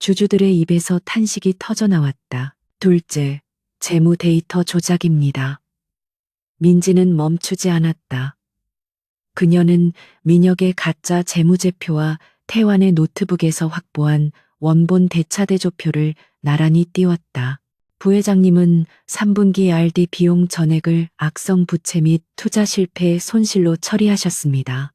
주주들의 입에서 탄식이 터져나왔다. 둘째, 재무 데이터 조작입니다. 민지는 멈추지 않았다. 그녀는 민혁의 가짜 재무제표와 태환의 노트북에서 확보한 원본 대차대조표를 나란히 띄웠다. 부회장님은 3분기 RD 비용 전액을 악성 부채 및 투자 실패의 손실로 처리하셨습니다.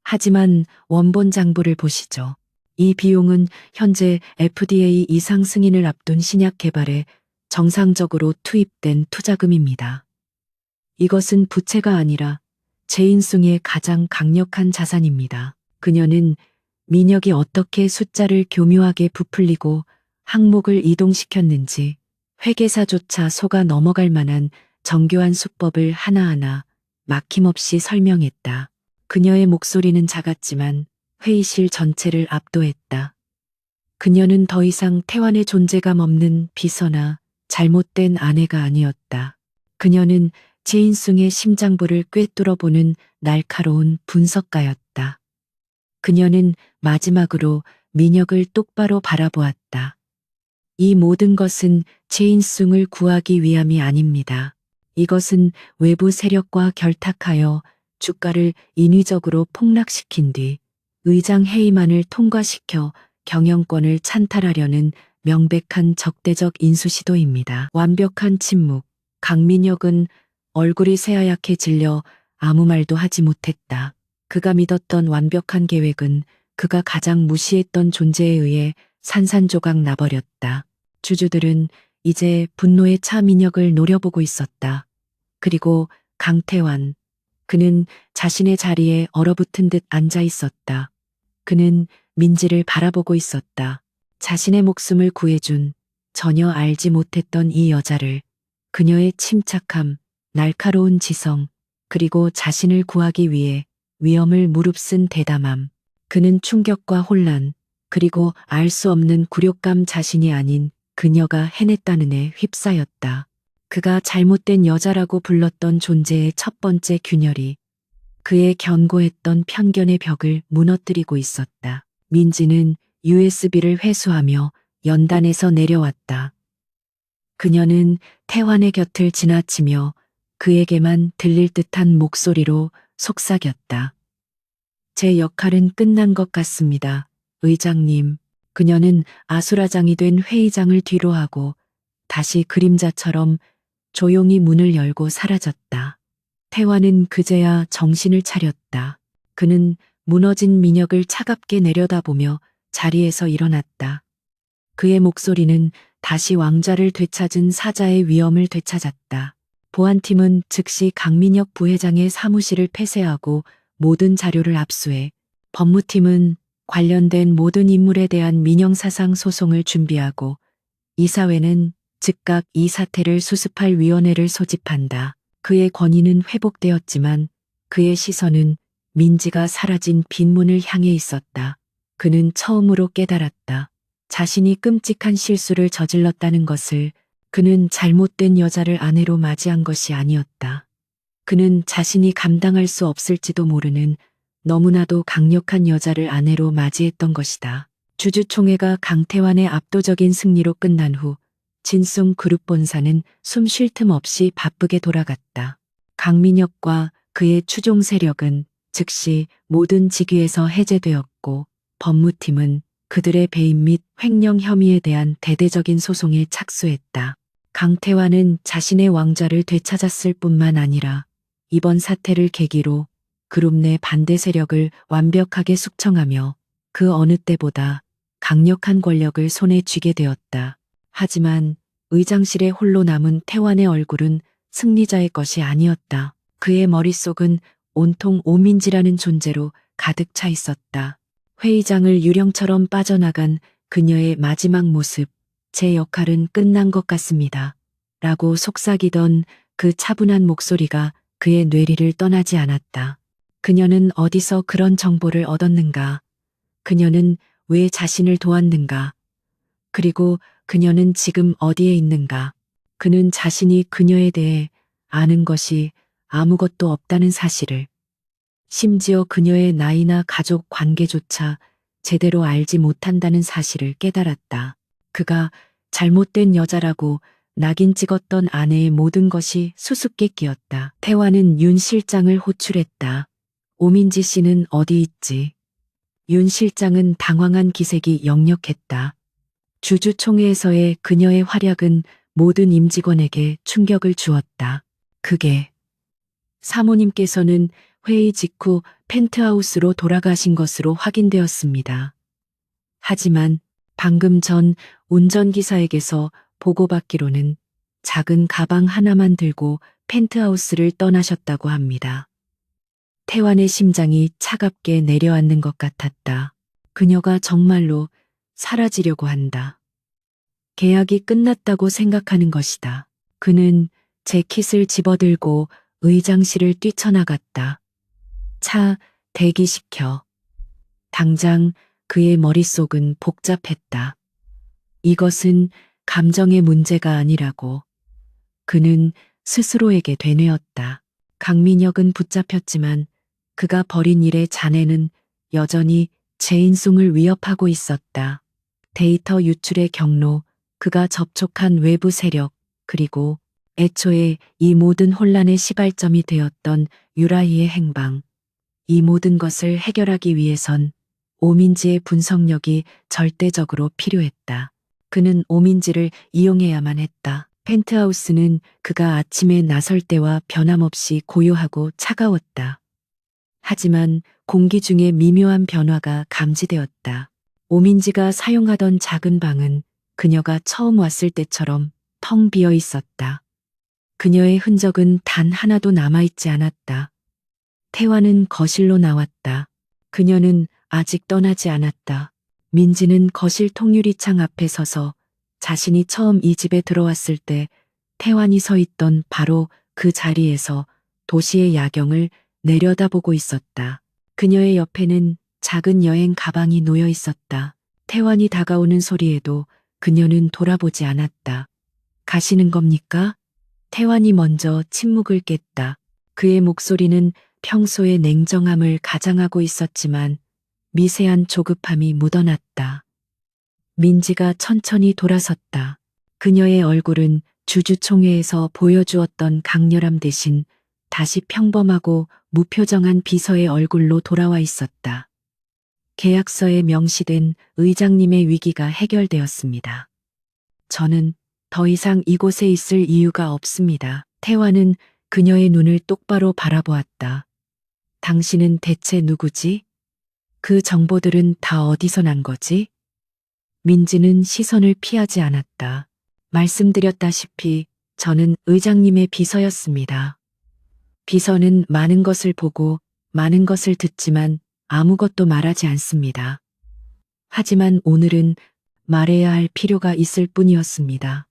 하지만 원본 장부를 보시죠. 이 비용은 현재 FDA 이상 승인을 앞둔 신약 개발에 정상적으로 투입된 투자금입니다. 이것은 부채가 아니라 제인숭의 가장 강력한 자산입니다. 그녀는 민혁이 어떻게 숫자를 교묘하게 부풀리고 항목을 이동시켰는지 회계사조차 속아 넘어갈 만한 정교한 수법을 하나하나 막힘없이 설명했다. 그녀의 목소리는 작았지만 회의실 전체를 압도했다. 그녀는 더 이상 태환의 존재감 없는 비서나 잘못된 아내가 아니었다. 그녀는 제인숭의 심장부를 꿰뚫어보는 날카로운 분석가였다. 그녀는 마지막으로 민혁을 똑바로 바라보았다. 이 모든 것은 제인숭을 구하기 위함이 아닙니다. 이것은 외부 세력과 결탁하여 주가를 인위적으로 폭락시킨 뒤 의장 회의만을 통과시켜 경영권을 찬탈하려는 명백한 적대적 인수시도입니다. 완벽한 침묵. 강민혁은 얼굴이 새하얗게 질려 아무 말도 하지 못했다. 그가 믿었던 완벽한 계획은 그가 가장 무시했던 존재에 의해 산산조각 나버렸다. 주주들은 이제 분노에 차 민혁을 노려보고 있었다. 그리고 강태환. 그는 자신의 자리에 얼어붙은 듯 앉아 있었다. 그는 민지를 바라보고 있었다. 자신의 목숨을 구해준 전혀 알지 못했던 이 여자를, 그녀의 침착함, 날카로운 지성, 그리고 자신을 구하기 위해 위험을 무릅쓴 대담함. 그는 충격과 혼란, 그리고 알 수 없는 굴욕감 자신이 아닌 그녀가 해냈다는 에 휩싸였다. 그가 잘못된 여자라고 불렀던 존재의 첫 번째 균열이 그의 견고했던 편견의 벽을 무너뜨리고 있었다. 민지는 USB를 회수하며 연단에서 내려왔다. 그녀는 태환의 곁을 지나치며 그에게만 들릴 듯한 목소리로 속삭였다. 제 역할은 끝난 것 같습니다, 의장님. 그녀는 아수라장이 된 회의장을 뒤로하고 다시 그림자처럼 조용히 문을 열고 사라졌다. 태환은 그제야 정신을 차렸다. 그는 무너진 민혁을 차갑게 내려다보며 자리에서 일어났다. 그의 목소리는 다시 왕좌를 되찾은 사자의 위엄을 되찾았다. 보안팀은 즉시 강민혁 부회장의 사무실을 폐쇄하고 모든 자료를 압수해 법무팀은 관련된 모든 인물에 대한 민영사상 소송을 준비하고 이사회는 즉각 이 사태를 수습할 위원회를 소집한다. 그의 권위는 회복되었지만 그의 시선은 민지가 사라진 빈문을 향해 있었다. 그는 처음으로 깨달았다. 자신이 끔찍한 실수를 저질렀다는 것을. 그는 잘못된 여자를 아내로 맞이한 것이 아니었다. 그는 자신이 감당할 수 없을지도 모르는 너무나도 강력한 여자를 아내로 맞이했던 것이다. 주주총회가 강태환의 압도적인 승리로 끝난 후 진숭 그룹 본사는 숨 쉴 틈 없이 바쁘게 돌아갔다. 강민혁과 그의 추종 세력은 즉시 모든 직위에서 해제되었고 법무팀은 그들의 배임 및 횡령 혐의에 대한 대대적인 소송에 착수했다. 강태환은 자신의 왕좌를 되찾았을 뿐만 아니라 이번 사태를 계기로 그룹 내 반대 세력을 완벽하게 숙청하며 그 어느 때보다 강력한 권력을 손에 쥐게 되었다. 하지만 의장실에 홀로 남은 태환의 얼굴은 승리자의 것이 아니었다. 그의 머릿속은 온통 오민지라는 존재로 가득 차 있었다. 회의장을 유령처럼 빠져나간 그녀의 마지막 모습. 제 역할은 끝난 것 같습니다. 라고 속삭이던 그 차분한 목소리가 그의 뇌리를 떠나지 않았다. 그녀는 어디서 그런 정보를 얻었는가? 그녀는 왜 자신을 도왔는가? 그리고 그녀는 지금 어디에 있는가? 그는 자신이 그녀에 대해 아는 것이 아무것도 없다는 사실을, 심지어 그녀의 나이나 가족 관계조차 제대로 알지 못한다는 사실을 깨달았다. 그가 잘못된 여자라고 낙인 찍었던 아내의 모든 것이 수수께끼였다. 태환은 윤 실장을 호출했다. 오민지 씨는 어디 있지? 윤 실장은 당황한 기색이 역력했다. 주주총회에서의 그녀의 활약은 모든 임직원에게 충격을 주었다. 그게 사모님께서는 회의 직후 펜트하우스로 돌아가신 것으로 확인되었습니다. 하지만 방금 전 운전기사에게서 보고받기로는 작은 가방 하나만 들고 펜트하우스를 떠나셨다고 합니다. 태환의 심장이 차갑게 내려앉는 것 같았다. 그녀가 정말로 사라지려고 한다. 계약이 끝났다고 생각하는 것이다. 그는 재킷을 집어들고 의장실을 뛰쳐나갔다. 차 대기시켜. 당장 그의 머릿속은 복잡했다. 이것은 감정의 문제가 아니라고 그는 스스로에게 되뇌었다. 강민혁은 붙잡혔지만 그가 벌인 일의 잔해는 여전히 제인송을 위협하고 있었다. 데이터 유출의 경로, 그가 접촉한 외부 세력, 그리고 애초에 이 모든 혼란의 시발점이 되었던 유라이의 행방. 이 모든 것을 해결하기 위해선 오민지의 분석력이 절대적으로 필요했다. 그는 오민지를 이용해야만 했다. 펜트하우스는 그가 아침에 나설 때와 변함없이 고요하고 차가웠다. 하지만 공기 중에 미묘한 변화가 감지되었다. 오민지가 사용하던 작은 방은 그녀가 처음 왔을 때처럼 텅 비어 있었다. 그녀의 흔적은 단 하나도 남아있지 않았다. 태화는 거실로 나왔다. 그녀는 아직 떠나지 않았다. 민지는 거실 통유리창 앞에 서서 자신이 처음 이 집에 들어왔을 때 태환이 서 있던 바로 그 자리에서 도시의 야경을 내려다보고 있었다. 그녀의 옆에는 작은 여행 가방이 놓여 있었다. 태환이 다가오는 소리에도 그녀는 돌아보지 않았다. 가시는 겁니까? 태환이 먼저 침묵을 깼다. 그의 목소리는 평소의 냉정함을 가장하고 있었지만 미세한 조급함이 묻어났다. 민지가 천천히 돌아섰다. 그녀의 얼굴은 주주총회에서 보여주었던 강렬함 대신 다시 평범하고 무표정한 비서의 얼굴로 돌아와 있었다. 계약서에 명시된 의장님의 위기가 해결되었습니다. 저는 더 이상 이곳에 있을 이유가 없습니다. 태화는 그녀의 눈을 똑바로 바라보았다. 당신은 대체 누구지? 그 정보들은 다 어디서 난 거지? 민지는 시선을 피하지 않았다. 말씀드렸다시피 저는 의장님의 비서였습니다. 비서는 많은 것을 보고 많은 것을 듣지만 아무것도 말하지 않습니다. 하지만 오늘은 말해야 할 필요가 있을 뿐이었습니다.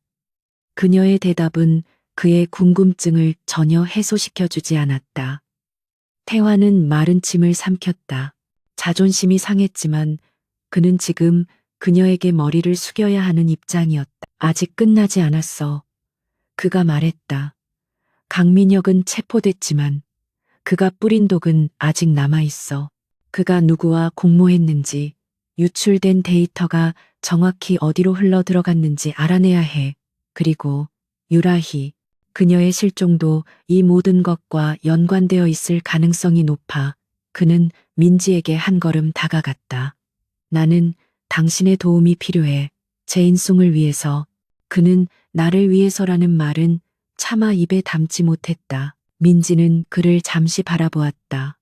그녀의 대답은 그의 궁금증을 전혀 해소시켜주지 않았다. 태화는 마른 침을 삼켰다. 자존심이 상했지만 그는 지금 그녀에게 머리를 숙여야 하는 입장이었다. 아직 끝나지 않았어. 그가 말했다. 강민혁은 체포됐지만 그가 뿌린 독은 아직 남아있어. 그가 누구와 공모했는지, 유출된 데이터가 정확히 어디로 흘러 들어갔는지 알아내야 해. 그리고 유라희, 그녀의 실종도 이 모든 것과 연관되어 있을 가능성이 높아. 그는 민지에게 한 걸음 다가갔다. 나는 당신의 도움이 필요해. 제인송을 위해서. 그는 나를 위해서라는 말은 차마 입에 담지 못했다. 민지는 그를 잠시 바라보았다.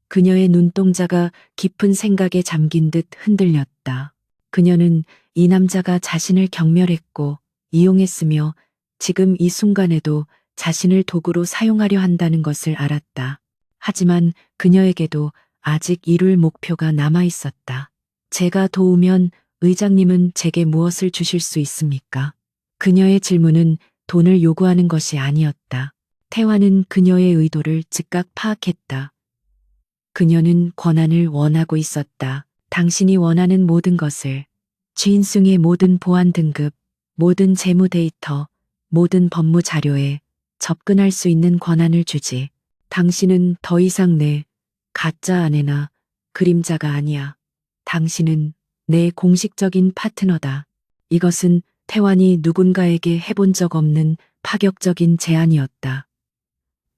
그녀의 눈동자가 깊은 생각에 잠긴 듯 흔들렸다. 그녀는 이 남자가 자신을 경멸했고 이용했으며 지금 이 순간에도 자신을 도구로 사용하려 한다는 것을 알았다. 하지만 그녀에게도 아직 이룰 목표가 남아 있었다. 제가 도우면 의장님은 제게 무엇을 주실 수 있습니까? 그녀의 질문은 돈을 요구하는 것이 아니었다. 태화는 그녀의 의도를 즉각 파악했다. 그녀는 권한을 원하고 있었다. 당신이 원하는 모든 것을, 주인승의 모든 보안 등급, 모든 재무 데이터, 모든 법무 자료에 접근할 수 있는 권한을 주지. 당신은 더 이상 내 가짜 아내나 그림자가 아니야. 당신은 내 공식적인 파트너다. 이것은 태환이 누군가에게 해본 적 없는 파격적인 제안이었다.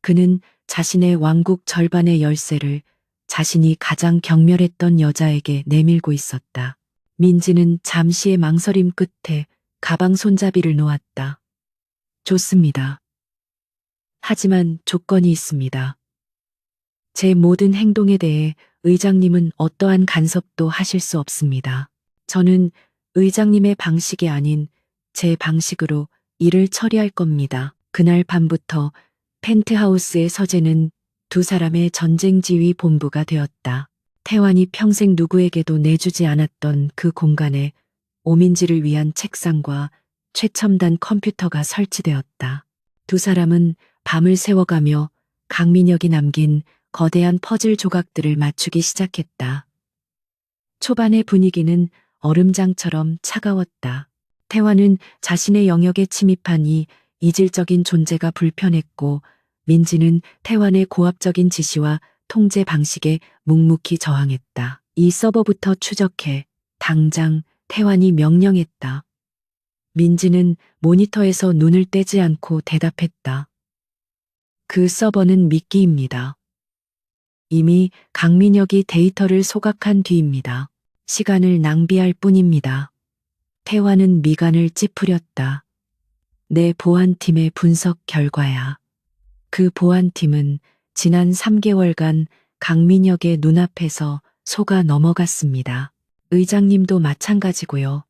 그는 자신의 왕국 절반의 열쇠를 자신이 가장 경멸했던 여자에게 내밀고 있었다. 민지는 잠시의 망설임 끝에 가방 손잡이를 놓았다. 좋습니다. 하지만 조건이 있습니다. 제 모든 행동에 대해 의장님은 어떠한 간섭도 하실 수 없습니다. 저는 의장님의 방식이 아닌 제 방식으로 일을 처리할 겁니다. 그날 밤부터 펜트하우스의 서재는 두 사람의 전쟁 지휘 본부가 되었다. 태환이 평생 누구에게도 내주지 않았던 그 공간에 오민지를 위한 책상과 최첨단 컴퓨터가 설치되었다. 두 사람은 밤을 새워가며 강민혁이 남긴 거대한 퍼즐 조각들을 맞추기 시작했다. 초반의 분위기는 얼음장처럼 차가웠다. 태환은 자신의 영역에 침입한 이 이질적인 존재가 불편했고, 민지는 태환의 고압적인 지시와 통제 방식에 묵묵히 저항했다. 이 서버부터 추적해. 당장 태환이 명령했다. 민지는 모니터에서 눈을 떼지 않고 대답했다. 그 서버는 미끼입니다. 이미 강민혁이 데이터를 소각한 뒤입니다. 시간을 낭비할 뿐입니다. 태환은 미간을 찌푸렸다. 내 보안팀의 분석 결과야. 그 보안팀은 지난 3개월간 강민혁의 눈앞에서 속아 넘어갔습니다. 의장님도 마찬가지고요.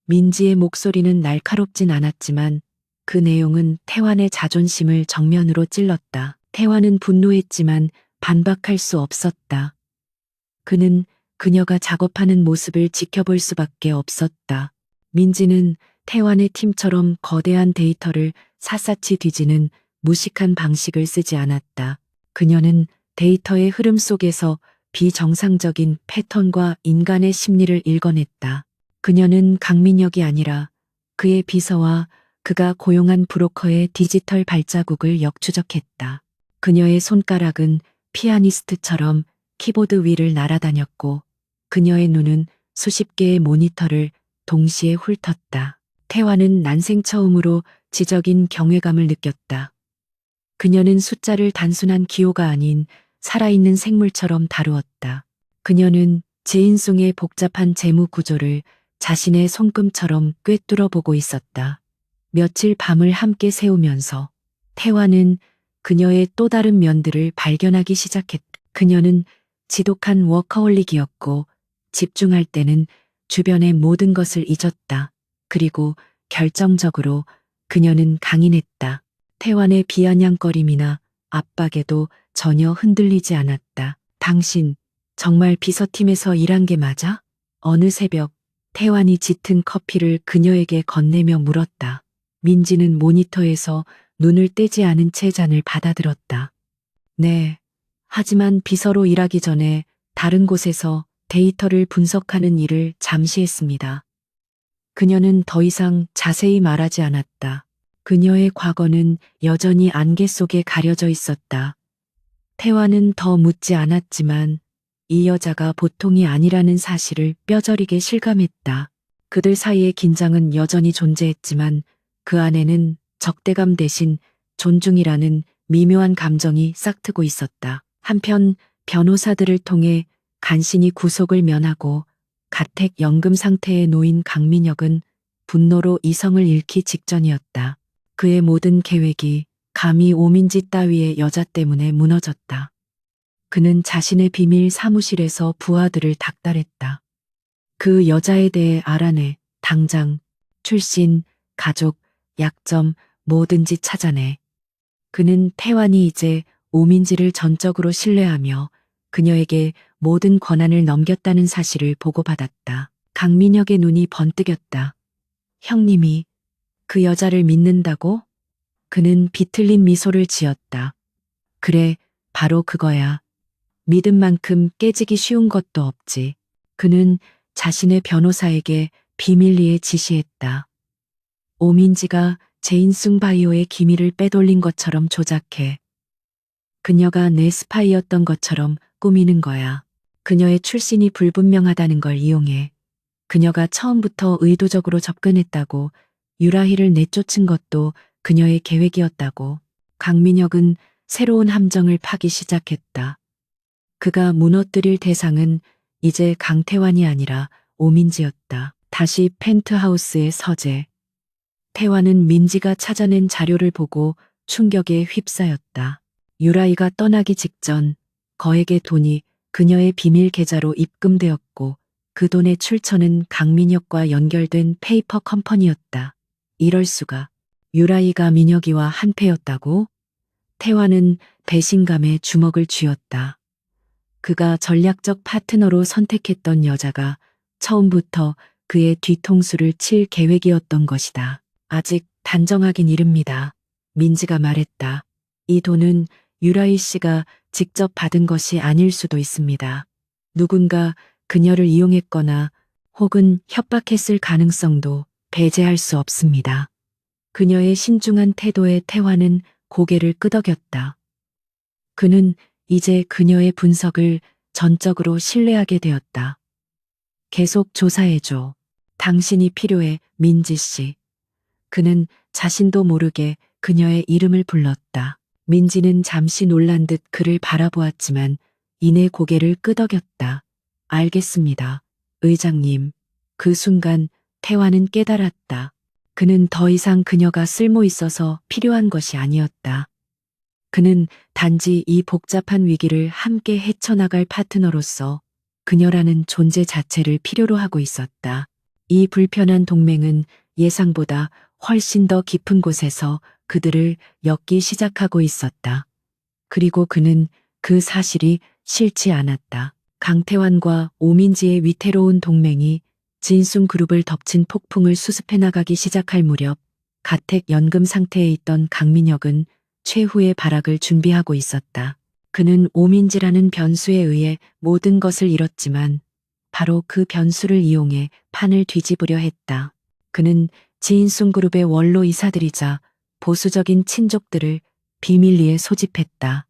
민지의 목소리는 날카롭진 않았지만 그 내용은 태환의 자존심을 정면으로 찔렀다. 태환은 분노했지만 반박할 수 없었다. 그는 그녀가 작업하는 모습을 지켜볼 수밖에 없었다. 민지는 태환의 팀처럼 거대한 데이터를 샅샅이 뒤지는 무식한 방식을 쓰지 않았다. 그녀는 데이터의 흐름 속에서 비정상적인 패턴과 인간의 심리를 읽어냈다. 그녀는 강민혁이 아니라 그의 비서와 그가 고용한 브로커의 디지털 발자국을 역추적했다. 그녀의 손가락은 피아니스트처럼 키보드 위를 날아다녔고 그녀의 눈은 수십 개의 모니터를 동시에 훑었다. 태환은 난생 처음으로 지적인 경외감을 느꼈다. 그녀는 숫자를 단순한 기호가 아닌 살아있는 생물처럼 다루었다. 그녀는 제인송의 복잡한 재무 구조를 자신의 손금처럼 꿰뚫어 보고 있었다. 며칠 밤을 함께 새우면서 태환은 그녀의 또 다른 면들을 발견하기 시작했다. 그녀는 지독한 워커홀릭이었고 집중할 때는 주변의 모든 것을 잊었다. 그리고 결정적으로 그녀는 강인했다. 태환의 비아냥거림이나 압박에도 전혀 흔들리지 않았다. 당신 정말 비서팀에서 일한 게 맞아? 어느 새벽 태환이 짙은 커피를 그녀에게 건네며 물었다. 민지는 모니터에서 눈을 떼지 않은 채 잔을 받아들었다. 네. 하지만 비서로 일하기 전에 다른 곳에서 데이터를 분석하는 일을 잠시 했습니다. 그녀는 더 이상 자세히 말하지 않았다. 그녀의 과거는 여전히 안개 속에 가려져 있었다. 태환은 더 묻지 않았지만 이 여자가 보통이 아니라는 사실을 뼈저리게 실감했다. 그들 사이의 긴장은 여전히 존재했지만 그 안에는 적대감 대신 존중이라는 미묘한 감정이 싹트고 있었다. 한편 변호사들을 통해 간신히 구속을 면하고 가택 연금 상태에 놓인 강민혁은 분노로 이성을 잃기 직전이었다. 그의 모든 계획이 감히 오민지 따위의 여자 때문에 무너졌다. 그는 자신의 비밀 사무실에서 부하들을 닥달했다. 그 여자에 대해 알아내. 당장 출신, 가족, 약점 뭐든지 찾아내. 그는 태환이 이제 오민지를 전적으로 신뢰하며 그녀에게 모든 권한을 넘겼다는 사실을 보고받았다. 강민혁의 눈이 번뜩였다. 형님이 그 여자를 믿는다고? 그는 비틀린 미소를 지었다. 그래, 바로 그거야. 믿은 만큼 깨지기 쉬운 것도 없지. 그는 자신의 변호사에게 비밀리에 지시했다. 오민지가 제인숭 바이오의 기밀을 빼돌린 것처럼 조작해. 그녀가 내 스파이였던 것처럼 꾸미는 거야. 그녀의 출신이 불분명하다는 걸 이용해. 그녀가 처음부터 의도적으로 접근했다고 유라희를 내쫓은 것도 그녀의 계획이었다고. 강민혁은 새로운 함정을 파기 시작했다. 그가 무너뜨릴 대상은 이제 강태환이 아니라 오민지였다. 다시 펜트하우스의 서재. 태환은 민지가 찾아낸 자료를 보고 충격에 휩싸였다. 유라이가 떠나기 직전 거액의 돈이 그녀의 비밀 계좌로 입금되었고 그 돈의 출처는 강민혁과 연결된 페이퍼 컴퍼니였다. 이럴 수가. 유라이가 민혁이와 한패였다고? 태환은 배신감에 주먹을 쥐었다. 그가 전략적 파트너로 선택했던 여자가 처음부터 그의 뒤통수를 칠 계획이었던 것이다. 아직 단정하긴 이릅니다. 민지가 말했다. 이 돈은 유라이 씨가 직접 받은 것이 아닐 수도 있습니다. 누군가 그녀를 이용했거나 혹은 협박했을 가능성도 배제할 수 없습니다. 그녀의 신중한 태도에 태환은 고개를 끄덕였다. 그는 이제 그녀의 분석을 전적으로 신뢰하게 되었다. 계속 조사해줘. 당신이 필요해, 민지 씨. 그는 자신도 모르게 그녀의 이름을 불렀다. 민지는 잠시 놀란 듯 그를 바라보았지만 이내 고개를 끄덕였다. 알겠습니다. 의장님. 그 순간 태환은 깨달았다. 그는 더 이상 그녀가 쓸모 있어서 필요한 것이 아니었다. 그는 단지 이 복잡한 위기를 함께 헤쳐나갈 파트너로서 그녀라는 존재 자체를 필요로 하고 있었다. 이 불편한 동맹은 예상보다 훨씬 더 깊은 곳에서 그들을 엮기 시작하고 있었다. 그리고 그는 그 사실이 싫지 않았다. 강태환과 오민지의 위태로운 동맹이 진순그룹을 덮친 폭풍을 수습해 나가기 시작할 무렵 가택 연금 상태에 있던 강민혁은 최후의 발악을 준비하고 있었다. 그는 오민지라는 변수에 의해 모든 것을 잃었지만 바로 그 변수를 이용해 판을 뒤집으려 했다. 그는 지인순그룹의 원로 이사들이자 보수적인 친족들을 비밀리에 소집했다.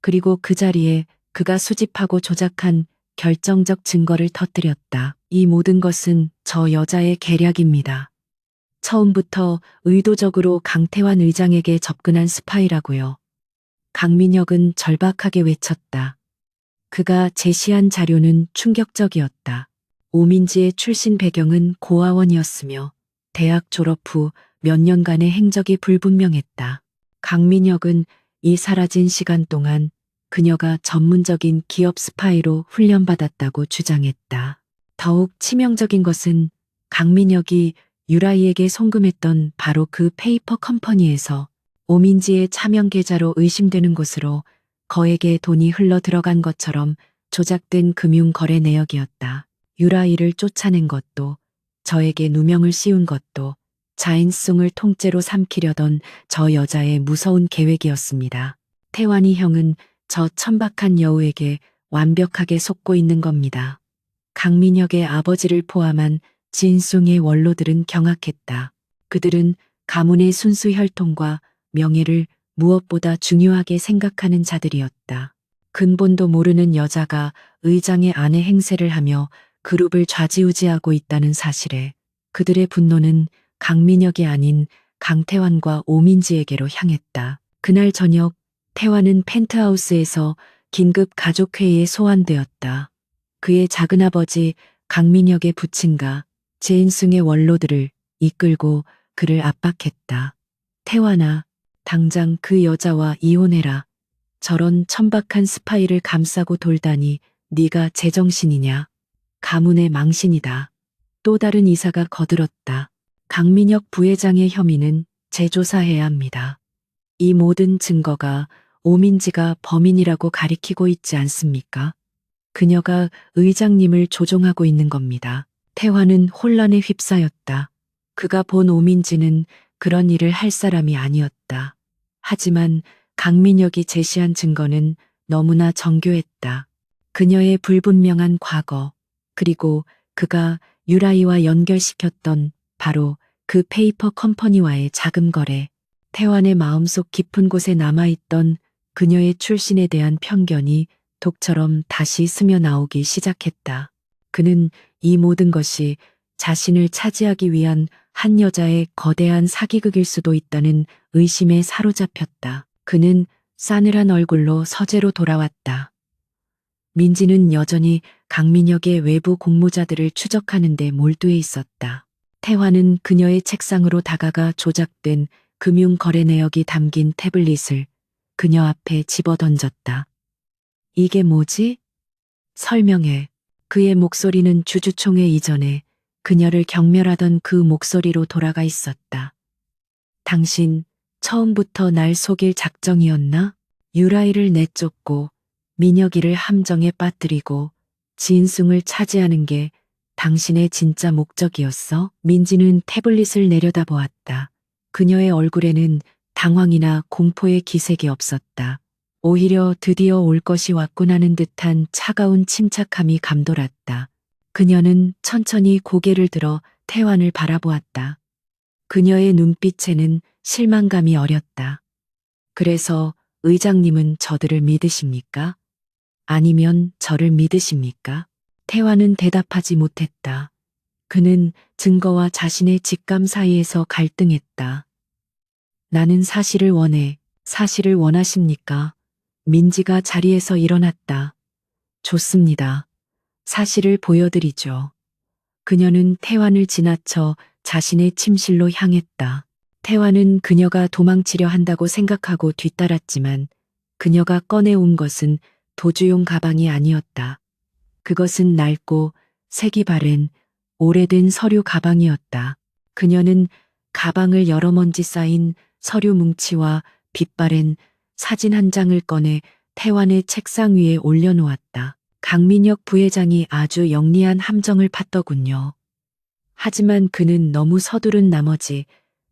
그리고 그 자리에 그가 수집하고 조작한 결정적 증거를 터뜨렸다. 이 모든 것은 저 여자의 계략입니다. 처음부터 의도적으로 강태환 의장에게 접근한 스파이라고요. 강민혁은 절박하게 외쳤다. 그가 제시한 자료는 충격적이었다. 오민지의 출신 배경은 고아원이었으며 대학 졸업 후 몇 년간의 행적이 불분명했다. 강민혁은 이 사라진 시간 동안 그녀가 전문적인 기업 스파이로 훈련받았다고 주장했다. 더욱 치명적인 것은 강민혁이 유라이에게 송금했던 바로 그 페이퍼 컴퍼니에서 오민지의 차명 계좌로 의심되는 곳으로 거액의 돈이 흘러 들어간 것처럼 조작된 금융 거래 내역이었다. 유라이를 쫓아낸 것도 저에게 누명을 씌운 것도 자인숭을 통째로 삼키려던 저 여자의 무서운 계획이었습니다. 태환이 형은 저 천박한 여우에게 완벽하게 속고 있는 겁니다. 강민혁의 아버지를 포함한 진숭의 원로들은 경악했다. 그들은 가문의 순수 혈통과 명예를 무엇보다 중요하게 생각하는 자들이었다. 근본도 모르는 여자가 의장의 아내 행세를 하며 그룹을 좌지우지하고 있다는 사실에 그들의 분노는 강민혁이 아닌 강태환과 오민지에게로 향했다. 그날 저녁 태환은 펜트하우스에서 긴급 가족회의에 소환되었다. 그의 작은아버지 강민혁의 부친과 제인숭의 원로들을 이끌고 그를 압박했다. 태환아, 당장 그 여자와 이혼해라. 저런 천박한 스파이를 감싸고 돌다니 네가 제정신이냐. 가문의 망신이다. 또 다른 이사가 거들었다. 강민혁 부회장의 혐의는 재조사해야 합니다. 이 모든 증거가 오민지가 범인이라고 가리키고 있지 않습니까? 그녀가 의장님을 조종하고 있는 겁니다. 태환은 혼란에 휩싸였다. 그가 본 오민지는 그런 일을 할 사람이 아니었다. 하지만 강민혁이 제시한 증거는 너무나 정교했다. 그녀의 불분명한 과거, 그리고 그가 유라이와 연결시켰던 바로 그 페이퍼 컴퍼니와의 자금 거래, 태환의 마음속 깊은 곳에 남아있던 그녀의 출신에 대한 편견이 독처럼 다시 스며나오기 시작했다. 그는 이 모든 것이 자신을 차지하기 위한 한 여자의 거대한 사기극일 수도 있다는 의심에 사로잡혔다. 그는 싸늘한 얼굴로 서재로 돌아왔다. 민지는 여전히 강민혁의 외부 공모자들을 추적하는 데 몰두해 있었다. 태환은 그녀의 책상으로 다가가 조작된 금융 거래 내역이 담긴 태블릿을 그녀 앞에 집어던졌다. 이게 뭐지? 설명해. 그의 목소리는 주주총회 이전에 그녀를 경멸하던 그 목소리로 돌아가 있었다. 당신 처음부터 날 속일 작정이었나? 유라이를 내쫓고 민혁이를 함정에 빠뜨리고 지인승을 차지하는 게 당신의 진짜 목적이었어? 민지는 태블릿을 내려다보았다. 그녀의 얼굴에는 당황이나 공포의 기색이 없었다. 오히려 드디어 올 것이 왔군 하는 듯한 차가운 침착함이 감돌았다. 그녀는 천천히 고개를 들어 태환을 바라보았다. 그녀의 눈빛에는 실망감이 어렸다. 그래서 의장님은 저들을 믿으십니까? 아니면 저를 믿으십니까? 태환은 대답하지 못했다. 그는 증거와 자신의 직감 사이에서 갈등했다. 나는 사실을 원해. 사실을 원하십니까? 민지가 자리에서 일어났다. 좋습니다. 사실을 보여드리죠. 그녀는 태환을 지나쳐 자신의 침실로 향했다. 태환은 그녀가 도망치려 한다고 생각하고 뒤따랐지만 그녀가 꺼내온 것은 도주용 가방이 아니었다. 그것은 낡고 색이 바랜 오래된 서류 가방이었다. 그녀는 가방을 열어 먼지 쌓인 서류 뭉치와 빛바랜 사진 한 장을 꺼내 태환의 책상 위에 올려놓았다. 강민혁 부회장이 아주 영리한 함정을 팠더군요. 하지만 그는 너무 서두른 나머지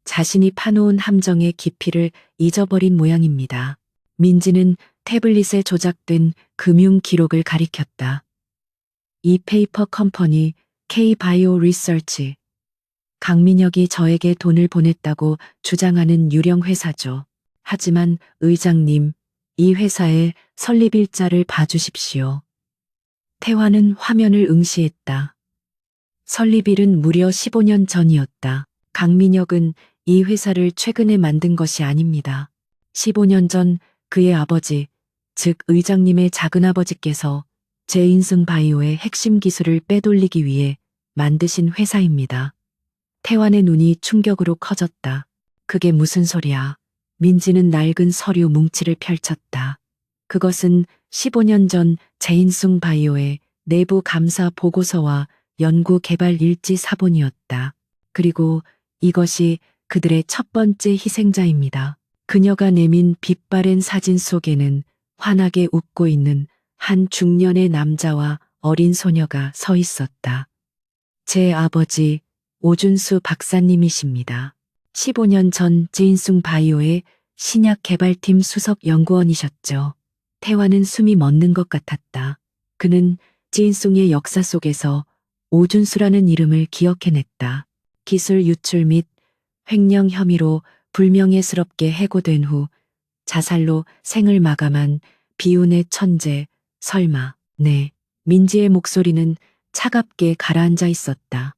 자신이 파놓은 함정의 깊이를 잊어버린 모양입니다. 민지는 태블릿에 조작된 금융 기록을 가리켰다. 이 페이퍼 컴퍼니 K-바이오 리서치. 강민혁이 저에게 돈을 보냈다고 주장하는 유령 회사죠. 하지만 의장님, 이 회사의 설립일자를 봐주십시오. 태환은 화면을 응시했다. 설립일은 무려 15년 전이었다. 강민혁은 이 회사를 최근에 만든 것이 아닙니다. 15년 전 그의 아버지, 즉 의장님의 작은아버지께서 제인승 바이오의 핵심 기술을 빼돌리기 위해 만드신 회사입니다. 태환의 눈이 충격으로 커졌다. 그게 무슨 소리야? 민지는 낡은 서류 뭉치를 펼쳤다. 그것은 15년 전 제인승 바이오의 내부 감사 보고서와 연구 개발 일지 사본이었다. 그리고 이것이 그들의 첫 번째 희생자입니다. 그녀가 내민 빛바랜 사진 속에는 환하게 웃고 있는 한 중년의 남자와 어린 소녀가 서 있었다. 제 아버지 오준수 박사님이십니다. 15년 전 제인승 바이오의 신약 개발팀 수석 연구원이셨죠. 태환은 숨이 멎는 것 같았다. 그는 제인승의 역사 속에서 오준수라는 이름을 기억해냈다. 기술 유출 및 횡령 혐의로 불명예스럽게 해고된 후 자살로 생을 마감한 비운의 천재, 설마. 네. 민지의 목소리는 차갑게 가라앉아 있었다.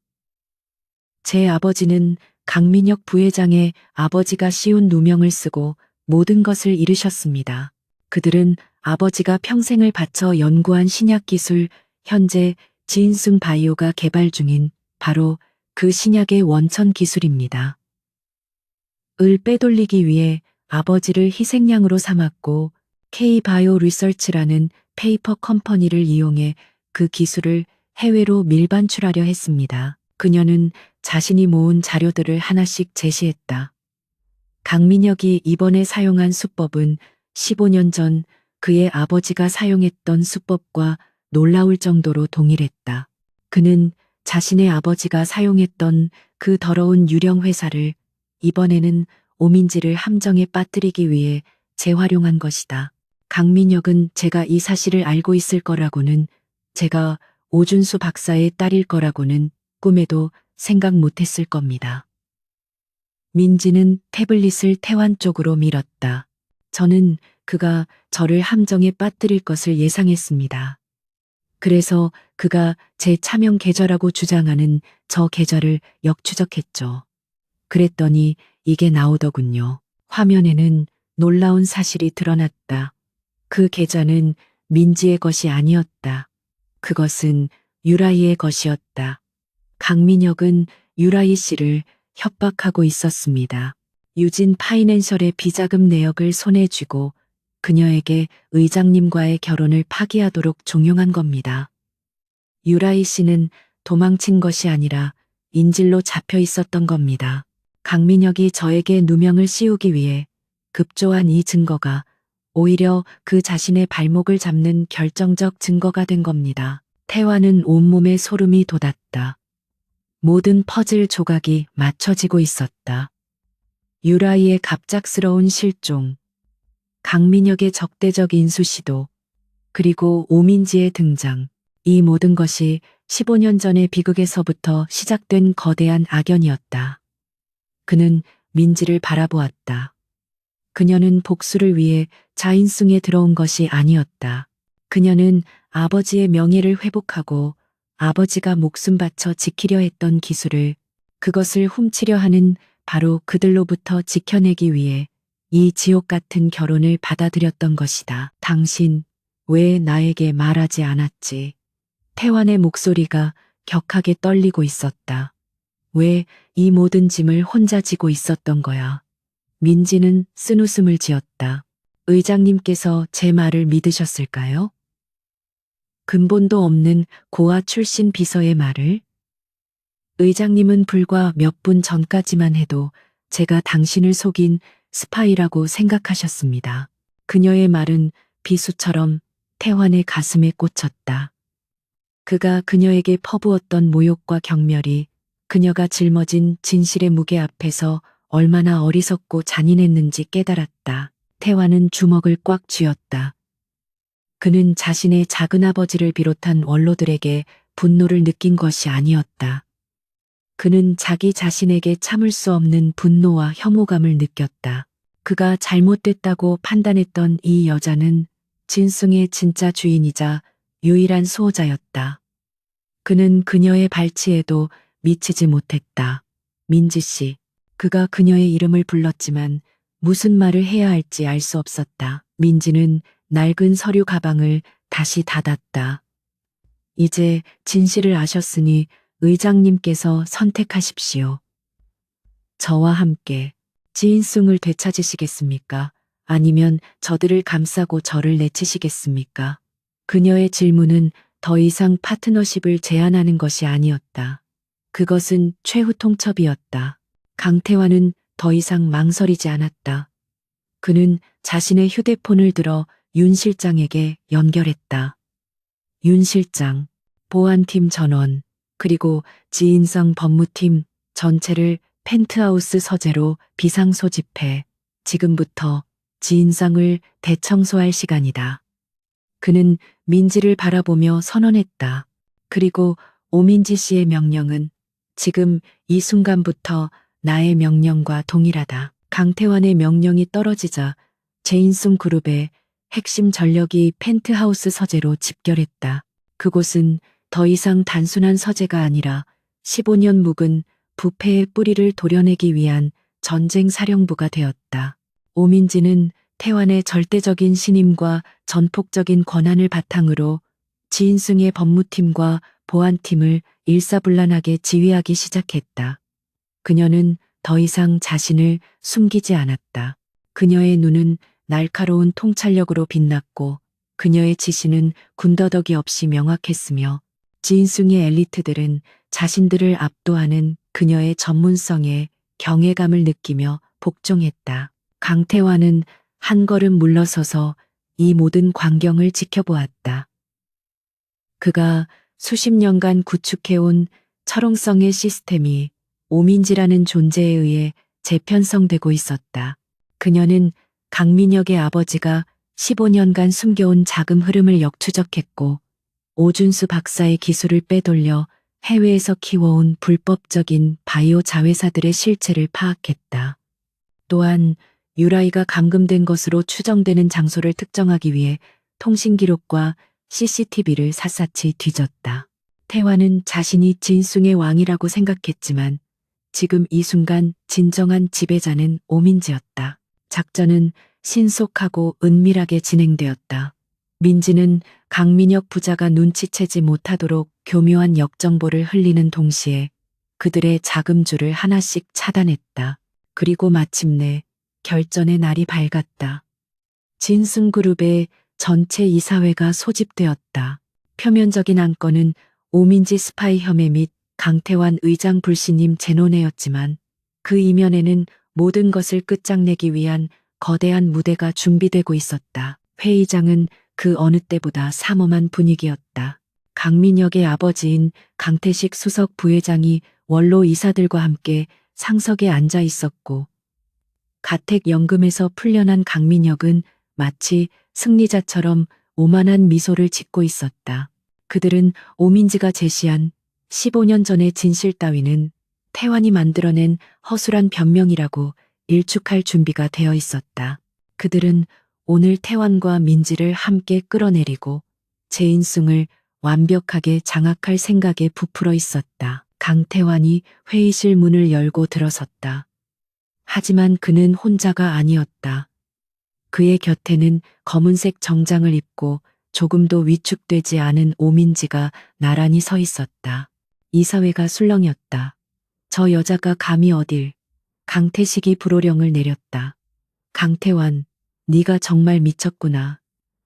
제 아버지는 강민혁 부회장의 아버지가 씌운 누명을 쓰고 모든 것을 잃으셨습니다. 그들은 아버지가 평생을 바쳐 연구한 신약 기술, 현재 지인승 바이오가 개발 중인 바로 그 신약의 원천 기술입니다. 을 빼돌리기 위해 아버지를 희생양으로 삼았고 K-바이오 리서치라는 페이퍼 컴퍼니를 이용해 그 기술을 해외로 밀반출하려 했습니다. 그녀는 자신이 모은 자료들을 하나씩 제시했다. 강민혁이 이번에 사용한 수법은 15년 전 그의 아버지가 사용했던 수법과 놀라울 정도로 동일했다. 그는 자신의 아버지가 사용했던 그 더러운 유령 회사를 이번에는 오민지를 함정에 빠뜨리기 위해 재활용한 것이다. 강민혁은 제가 이 사실을 알고 있을 거라고는, 제가 오준수 박사의 딸일 거라고는 꿈에도 생각 못했을 겁니다. 민지는 태블릿을 태환 쪽으로 밀었다. 저는 그가 저를 함정에 빠뜨릴 것을 예상했습니다. 그래서 그가 제 차명 계좌라고 주장하는 저 계좌를 역추적했죠. 그랬더니 이게 나오더군요. 화면에는 놀라운 사실이 드러났다. 그 계좌는 민지의 것이 아니었다. 그것은 유라이의 것이었다. 강민혁은 유라이 씨를 협박하고 있었습니다. 유진 파이낸셜의 비자금 내역을 손에 쥐고 그녀에게 의장님과의 결혼을 파기하도록 종용한 겁니다. 유라이 씨는 도망친 것이 아니라 인질로 잡혀 있었던 겁니다. 강민혁이 저에게 누명을 씌우기 위해 급조한 이 증거가 오히려 그 자신의 발목을 잡는 결정적 증거가 된 겁니다. 태화는 온몸에 소름이 돋았다. 모든 퍼즐 조각이 맞춰지고 있었다. 유라이의 갑작스러운 실종, 강민혁의 적대적 인수시도, 그리고 오민지의 등장. 이 모든 것이 15년 전의 비극에서부터 시작된 거대한 악연이었다. 그는 민지를 바라보았다. 그녀는 복수를 위해 자인숭에 들어온 것이 아니었다. 그녀는 아버지의 명예를 회복하고 아버지가 목숨 바쳐 지키려 했던 기술을, 그것을 훔치려 하는 바로 그들로부터 지켜내기 위해 이 지옥 같은 결혼을 받아들였던 것이다. 당신, 왜 나에게 말하지 않았지? 태환의 목소리가 격하게 떨리고 있었다. 왜 이 모든 짐을 혼자 지고 있었던 거야? 민지는 쓴웃음을 지었다. 의장님께서 제 말을 믿으셨을까요? 근본도 없는 고아 출신 비서의 말을? 의장님은 불과 몇 분 전까지만 해도 제가 당신을 속인 스파이라고 생각하셨습니다. 그녀의 말은 비수처럼 태환의 가슴에 꽂혔다. 그가 그녀에게 퍼부었던 모욕과 경멸이 그녀가 짊어진 진실의 무게 앞에서 얼마나 어리석고 잔인했는지 깨달았다. 태환은 주먹을 꽉 쥐었다. 그는 자신의 작은아버지를 비롯한 원로들에게 분노를 느낀 것이 아니었다. 그는 자기 자신에게 참을 수 없는 분노와 혐오감을 느꼈다. 그가 잘못됐다고 판단했던 이 여자는 진숭의 진짜 주인이자 유일한 수호자였다. 그는 그녀의 발치에도 미치지 못했다. 민지 씨. 그가 그녀의 이름을 불렀지만 무슨 말을 해야 할지 알 수 없었다. 민지는 낡은 서류 가방을 다시 닫았다. 이제 진실을 아셨으니 의장님께서 선택하십시오. 저와 함께 지인숭을 되찾으시겠습니까? 아니면 저들을 감싸고 저를 내치시겠습니까? 그녀의 질문은 더 이상 파트너십을 제안하는 것이 아니었다. 그것은 최후 통첩이었다. 강태환은 더 이상 망설이지 않았다. 그는 자신의 휴대폰을 들어 윤 실장에게 연결했다. 윤 실장, 보안팀 전원, 그리고 지인성 법무팀 전체를 펜트하우스 서재로 비상소집해. 지금부터 지인성을 대청소할 시간이다. 그는 민지를 바라보며 선언했다. 그리고 오민지 씨의 명령은 지금 이 순간부터 나의 명령과 동일하다. 강태환의 명령이 떨어지자 제인숭 그룹의 핵심 전력이 펜트하우스 서재로 집결했다. 그곳은 더 이상 단순한 서재가 아니라 15년 묵은 부패의 뿌리를 도려내기 위한 전쟁 사령부가 되었다. 오민지는 태환의 절대적인 신임과 전폭적인 권한을 바탕으로 지인승의 법무팀과 보안팀을 일사불란하게 지휘하기 시작했다. 그녀는 더 이상 자신을 숨기지 않았다. 그녀의 눈은 날카로운 통찰력으로 빛났고 그녀의 지시는 군더더기 없이 명확했으며 지인승의 엘리트들은 자신들을 압도하는 그녀의 전문성에 경외감을 느끼며 복종했다. 강태환은 한 걸음 물러서서 이 모든 광경을 지켜보았다. 그가 수십 년간 구축해온 철옹성의 시스템이 오민지라는 존재에 의해 재편성되고 있었다. 그녀는 강민혁의 아버지가 15년간 숨겨온 자금 흐름을 역추적했고 오준수 박사의 기술을 빼돌려 해외에서 키워온 불법적인 바이오 자회사들의 실체를 파악했다. 또한 유라이가 감금된 것으로 추정되는 장소를 특정하기 위해 통신 기록과 CCTV를 샅샅이 뒤졌다. 태환은 자신이 진숭의 왕이라고 생각했지만 지금 이 순간 진정한 지배자는 오민지였다. 작전은 신속하고 은밀하게 진행되었다. 민지는 강민혁 부자가 눈치채지 못하도록 교묘한 역정보를 흘리는 동시에 그들의 자금줄을 하나씩 차단했다. 그리고 마침내 결전의 날이 밝았다. 진승그룹의 전체 이사회가 소집되었다. 표면적인 안건은 오민지 스파이 혐의 및 강태환 의장 불신임 재논회였지만 그 이면에는 모든 것을 끝장내기 위한 거대한 무대가 준비되고 있었다. 회의장은 그 어느 때보다 삼엄한 분위기였다. 강민혁의 아버지인 강태식 수석 부회장이 원로 이사들과 함께 상석에 앉아 있었고, 가택연금에서 풀려난 강민혁은 마치 승리자처럼 오만한 미소를 짓고 있었다. 그들은 오민지가 제시한 15년 전의 진실 따위는 태환이 만들어낸 허술한 변명이라고 일축할 준비가 되어 있었다. 그들은 오늘 태환과 민지를 함께 끌어내리고 제인숭을 완벽하게 장악할 생각에 부풀어 있었다. 강태환이 회의실 문을 열고 들어섰다. 하지만 그는 혼자가 아니었다. 그의 곁에는 검은색 정장을 입고 조금도 위축되지 않은 오민지가 나란히 서 있었다. 이사회가 술렁였다. 저 여자가 감히 어딜. 강태식이 불호령을 내렸다. 강태환, 네가 정말 미쳤구나.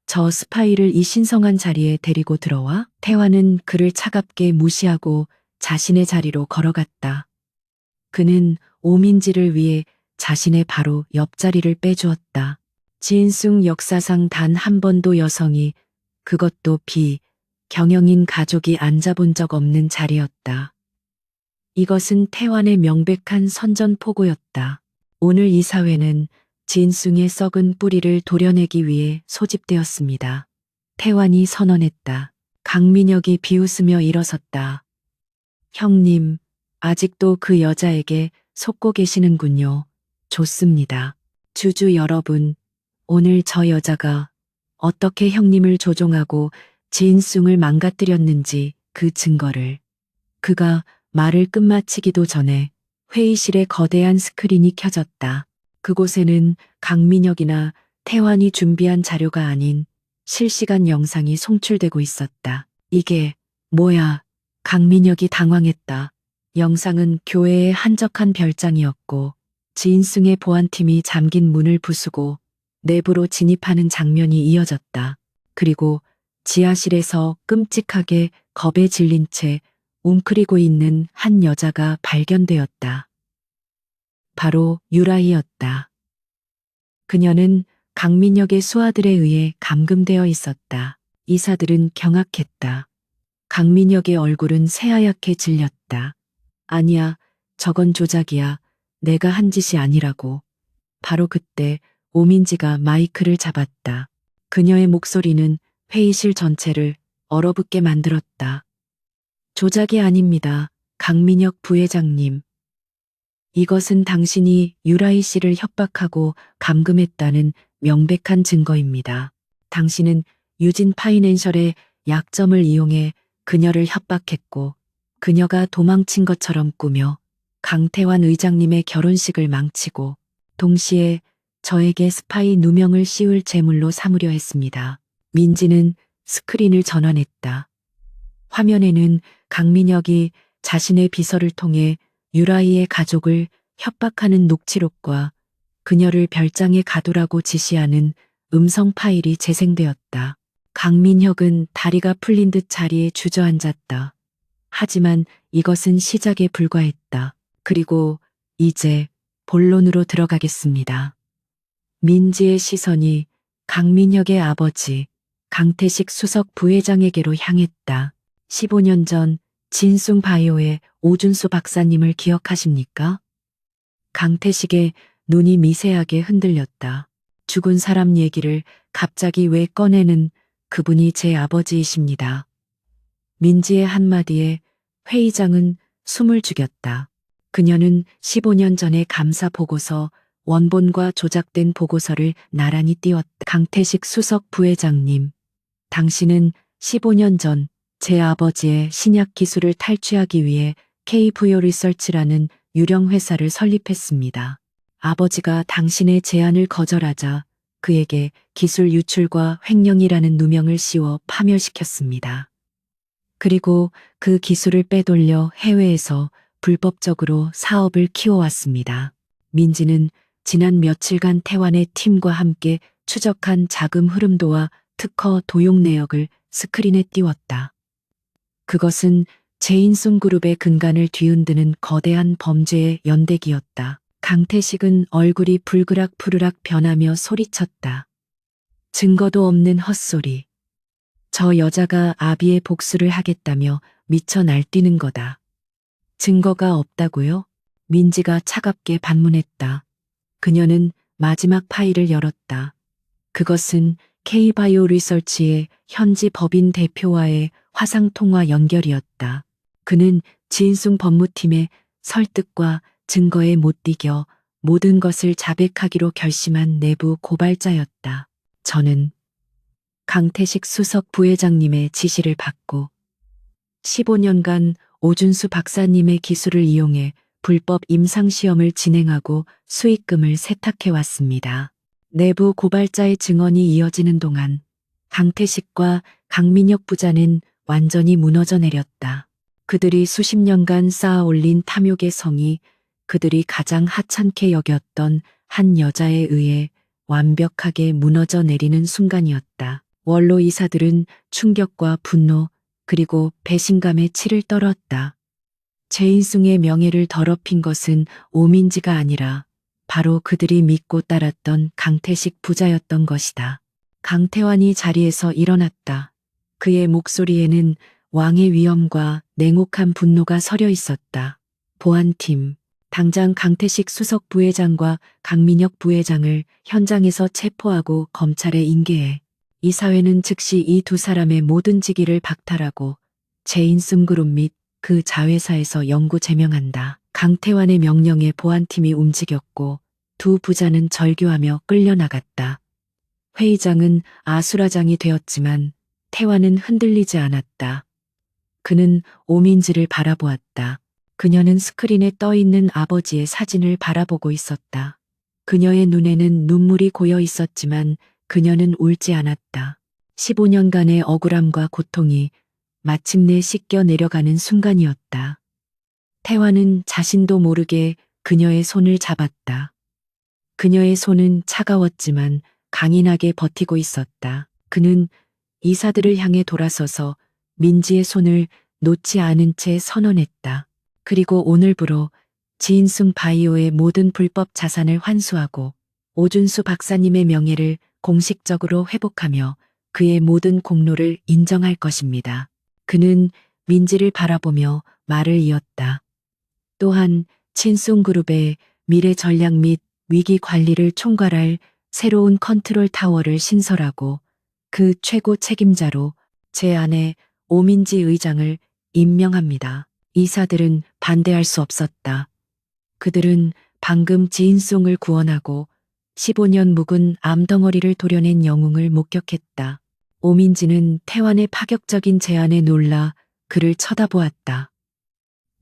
저 스파이를 이 신성한 자리에 데리고 들어와? 태환은 그를 차갑게 무시하고 자신의 자리로 걸어갔다. 그는 오민지를 위해 자신의 바로 옆자리를 빼주었다. 지인숭 역사상 단 한 번도 여성이, 그것도 경영인 가족이 앉아본 적 없는 자리였다. 이것은 태환의 명백한 선전포고였다. 오늘 이 사회는 진숭의 썩은 뿌리를 도려내기 위해 소집되었습니다. 태환이 선언했다. 강민혁이 비웃으며 일어섰다. 형님, 아직도 그 여자에게 속고 계시는군요. 좋습니다. 주주 여러분, 오늘 저 여자가 어떻게 형님을 조종하고 진숭을 망가뜨렸는지 그 증거를. 그가 말을 끝마치기도 전에 회의실에 거대한 스크린이 켜졌다. 그곳에는 강민혁이나 태환이 준비한 자료가 아닌 실시간 영상이 송출되고 있었다. 이게 뭐야? 강민혁이 당황했다. 영상은 교회의 한적한 별장이었고 지인승의 보안팀이 잠긴 문을 부수고 내부로 진입하는 장면이 이어졌다. 그리고 지하실에서 끔찍하게 겁에 질린 채 웅크리고 있는 한 여자가 발견되었다. 바로 유라이였다. 그녀는 강민혁의 수하들에 의해 감금되어 있었다. 이사들은 경악했다. 강민혁의 얼굴은 새하얗게 질렸다. 아니야, 저건 조작이야. 내가 한 짓이 아니라고. 바로 그때 오민지가 마이크를 잡았다. 그녀의 목소리는 회의실 전체를 얼어붙게 만들었다. 조작이 아닙니다. 강민혁 부회장님. 이것은 당신이 유라이 씨를 협박하고 감금했다는 명백한 증거입니다. 당신은 유진 파이낸셜의 약점을 이용해 그녀를 협박했고 그녀가 도망친 것처럼 꾸며 강태환 의장님의 결혼식을 망치고 동시에 저에게 스파이 누명을 씌울 제물로 삼으려 했습니다. 민지는 스크린을 전환했다. 화면에는 강민혁이 자신의 비서를 통해 유라이의 가족을 협박하는 녹취록과 그녀를 별장에 가두라고 지시하는 음성 파일이 재생되었다. 강민혁은 다리가 풀린 듯 자리에 주저앉았다. 하지만 이것은 시작에 불과했다. 그리고 이제 본론으로 들어가겠습니다. 민지의 시선이 강민혁의 아버지 강태식 수석 부회장에게로 향했다. 15년 전 진숭바이오의 오준수 박사님을 기억하십니까? 강태식의 눈이 미세하게 흔들렸다. 죽은 사람 얘기를 갑자기 왜 꺼내는 그분이 제 아버지이십니다. 민지의 한마디에 회의장은 숨을 죽였다. 그녀는 15년 전의 감사 보고서 원본과 조작된 보고서를 나란히 띄웠다. 강태식 수석 부회장님, 당신은 15년 전 제 아버지의 신약 기술을 탈취하기 위해 K-부요 리서치라는 유령 회사를 설립했습니다. 아버지가 당신의 제안을 거절하자 그에게 기술 유출과 횡령이라는 누명을 씌워 파멸시켰습니다. 그리고 그 기술을 빼돌려 해외에서 불법적으로 사업을 키워왔습니다. 민지는 지난 며칠간 태환의 팀과 함께 추적한 자금 흐름도와 특허 도용 내역을 스크린에 띄웠다. 그것은 제인숭 그룹의 근간을 뒤흔드는 거대한 범죄의 연대기였다. 강태식은 얼굴이 불그락푸르락 변하며 소리쳤다. 증거도 없는 헛소리. 저 여자가 아비의 복수를 하겠다며 미쳐 날뛰는 거다. 증거가 없다고요? 민지가 차갑게 반문했다. 그녀는 마지막 파일을 열었다. 그것은 K바이오 리서치의 현지 법인 대표와의 화상통화 연결이었다. 그는 지인숭 법무팀의 설득과 증거에 못 이겨 모든 것을 자백하기로 결심한 내부 고발자였다. 저는 강태식 수석 부회장님의 지시를 받고 15년간 오준수 박사님의 기술을 이용해 불법 임상시험을 진행하고 수익금을 세탁해 왔습니다. 내부 고발자의 증언이 이어지는 동안 강태식과 강민혁 부자는 완전히 무너져 내렸다. 그들이 수십 년간 쌓아 올린 탐욕의 성이 그들이 가장 하찮게 여겼던 한 여자에 의해 완벽하게 무너져 내리는 순간이었다. 원로 이사들은 충격과 분노 그리고 배신감에 치를 떨었다. 제인숭의 명예를 더럽힌 것은 오민지가 아니라 바로 그들이 믿고 따랐던 강태식 부자였던 것이다. 강태환이 자리에서 일어났다. 그의 목소리에는 왕의 위엄과 냉혹한 분노가 서려 있었다. 보안팀, 당장 강태식 수석 부회장과 강민혁 부회장을 현장에서 체포하고 검찰에 인계해. 이사회는 즉시 이 두 사람의 모든 직위를 박탈하고 제인숭그룹 및 그 자회사에서 영구 제명한다. 강태환의 명령에 보안팀이 움직였고 두 부자는 절규하며 끌려나갔다. 회의장은 아수라장이 되었지만 태환은 흔들리지 않았다. 그는 오민지를 바라보았다. 그녀는 스크린에 떠있는 아버지의 사진을 바라보고 있었다. 그녀의 눈에는 눈물이 고여 있었지만 그녀는 울지 않았다. 15년간의 억울함과 고통이 마침내 씻겨 내려가는 순간이었다. 태환은 자신도 모르게 그녀의 손을 잡았다. 그녀의 손은 차가웠지만 강인하게 버티고 있었다. 그는 이사들을 향해 돌아서서 민지의 손을 놓지 않은 채 선언했다. 그리고 오늘부로 지인숭 바이오의 모든 불법 자산을 환수하고 오준수 박사님의 명예를 공식적으로 회복하며 그의 모든 공로를 인정할 것입니다. 그는 민지를 바라보며 말을 이었다. 또한 친숭그룹의 미래 전략 및 위기 관리를 총괄할 새로운 컨트롤 타워를 신설하고 그 최고 책임자로 제 아내 오민지 의장을 임명합니다. 이사들은 반대할 수 없었다. 그들은 방금 지인숭을 구원하고 15년 묵은 암덩어리를 도려낸 영웅을 목격했다. 오민지는 태환의 파격적인 제안에 놀라 그를 쳐다보았다.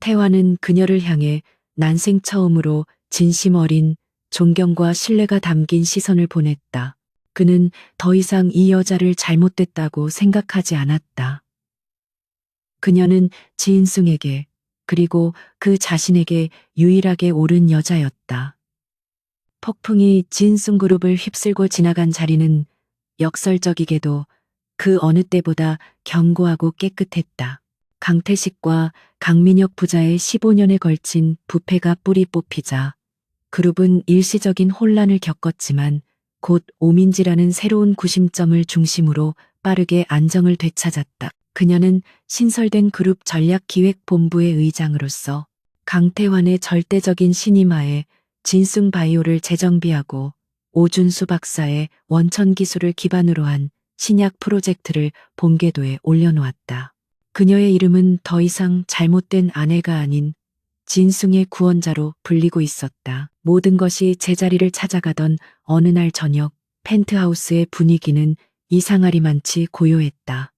태환은 그녀를 향해 난생 처음으로 진심 어린 존경과 신뢰가 담긴 시선을 보냈다. 그는 더 이상 이 여자를 잘못됐다고 생각하지 않았다. 그녀는 지인숭에게 그리고 그 자신에게 유일하게 옳은 여자였다. 폭풍이 지인숭그룹을 휩쓸고 지나간 자리는 역설적이게도 그 어느 때보다 견고하고 깨끗했다. 강태식과 강민혁 부자의 15년에 걸친 부패가 뿌리 뽑히자 그룹은 일시적인 혼란을 겪었지만 곧 오민지라는 새로운 구심점을 중심으로 빠르게 안정을 되찾았다. 그녀는 신설된 그룹 전략기획본부의 의장으로서 강태환의 절대적인 신임하에 진숭 바이오를 재정비하고 오준수 박사의 원천 기술을 기반으로 한 신약 프로젝트를 본궤도에 올려놓았다. 그녀의 이름은 더 이상 잘못된 아내가 아닌 진숭의 구원자로 불리고 있었다. 모든 것이 제자리를 찾아가던 어느 날 저녁 펜트하우스의 분위기는 이상하리만치 고요했다.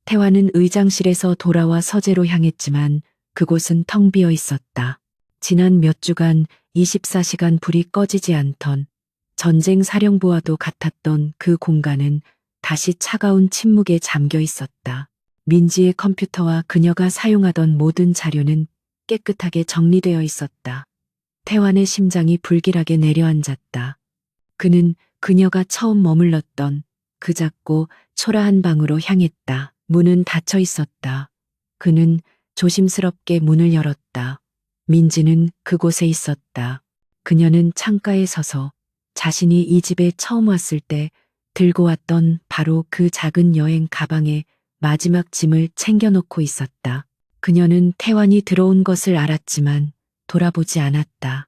태환은 의장실에서 돌아와 서재로 향했지만 그곳은 텅 비어 있었다. 지난 몇 주간 24시간 불이 꺼지지 않던 전쟁 사령부와도 같았던 그 공간은 다시 차가운 침묵에 잠겨 있었다. 민지의 컴퓨터와 그녀가 사용하던 모든 자료는 깨끗하게 정리되어 있었다. 태환의 심장이 불길하게 내려앉았다. 그는 그녀가 처음 머물렀던 그 작고 초라한 방으로 향했다. 문은 닫혀 있었다. 그는 조심스럽게 문을 열었다. 민지는 그곳에 있었다. 그녀는 창가에 서서 자신이 이 집에 처음 왔을 때 들고 왔던 바로 그 작은 여행 가방에 마지막 짐을 챙겨놓고 있었다. 그녀는 태환이 들어온 것을 알았지만 돌아보지 않았다.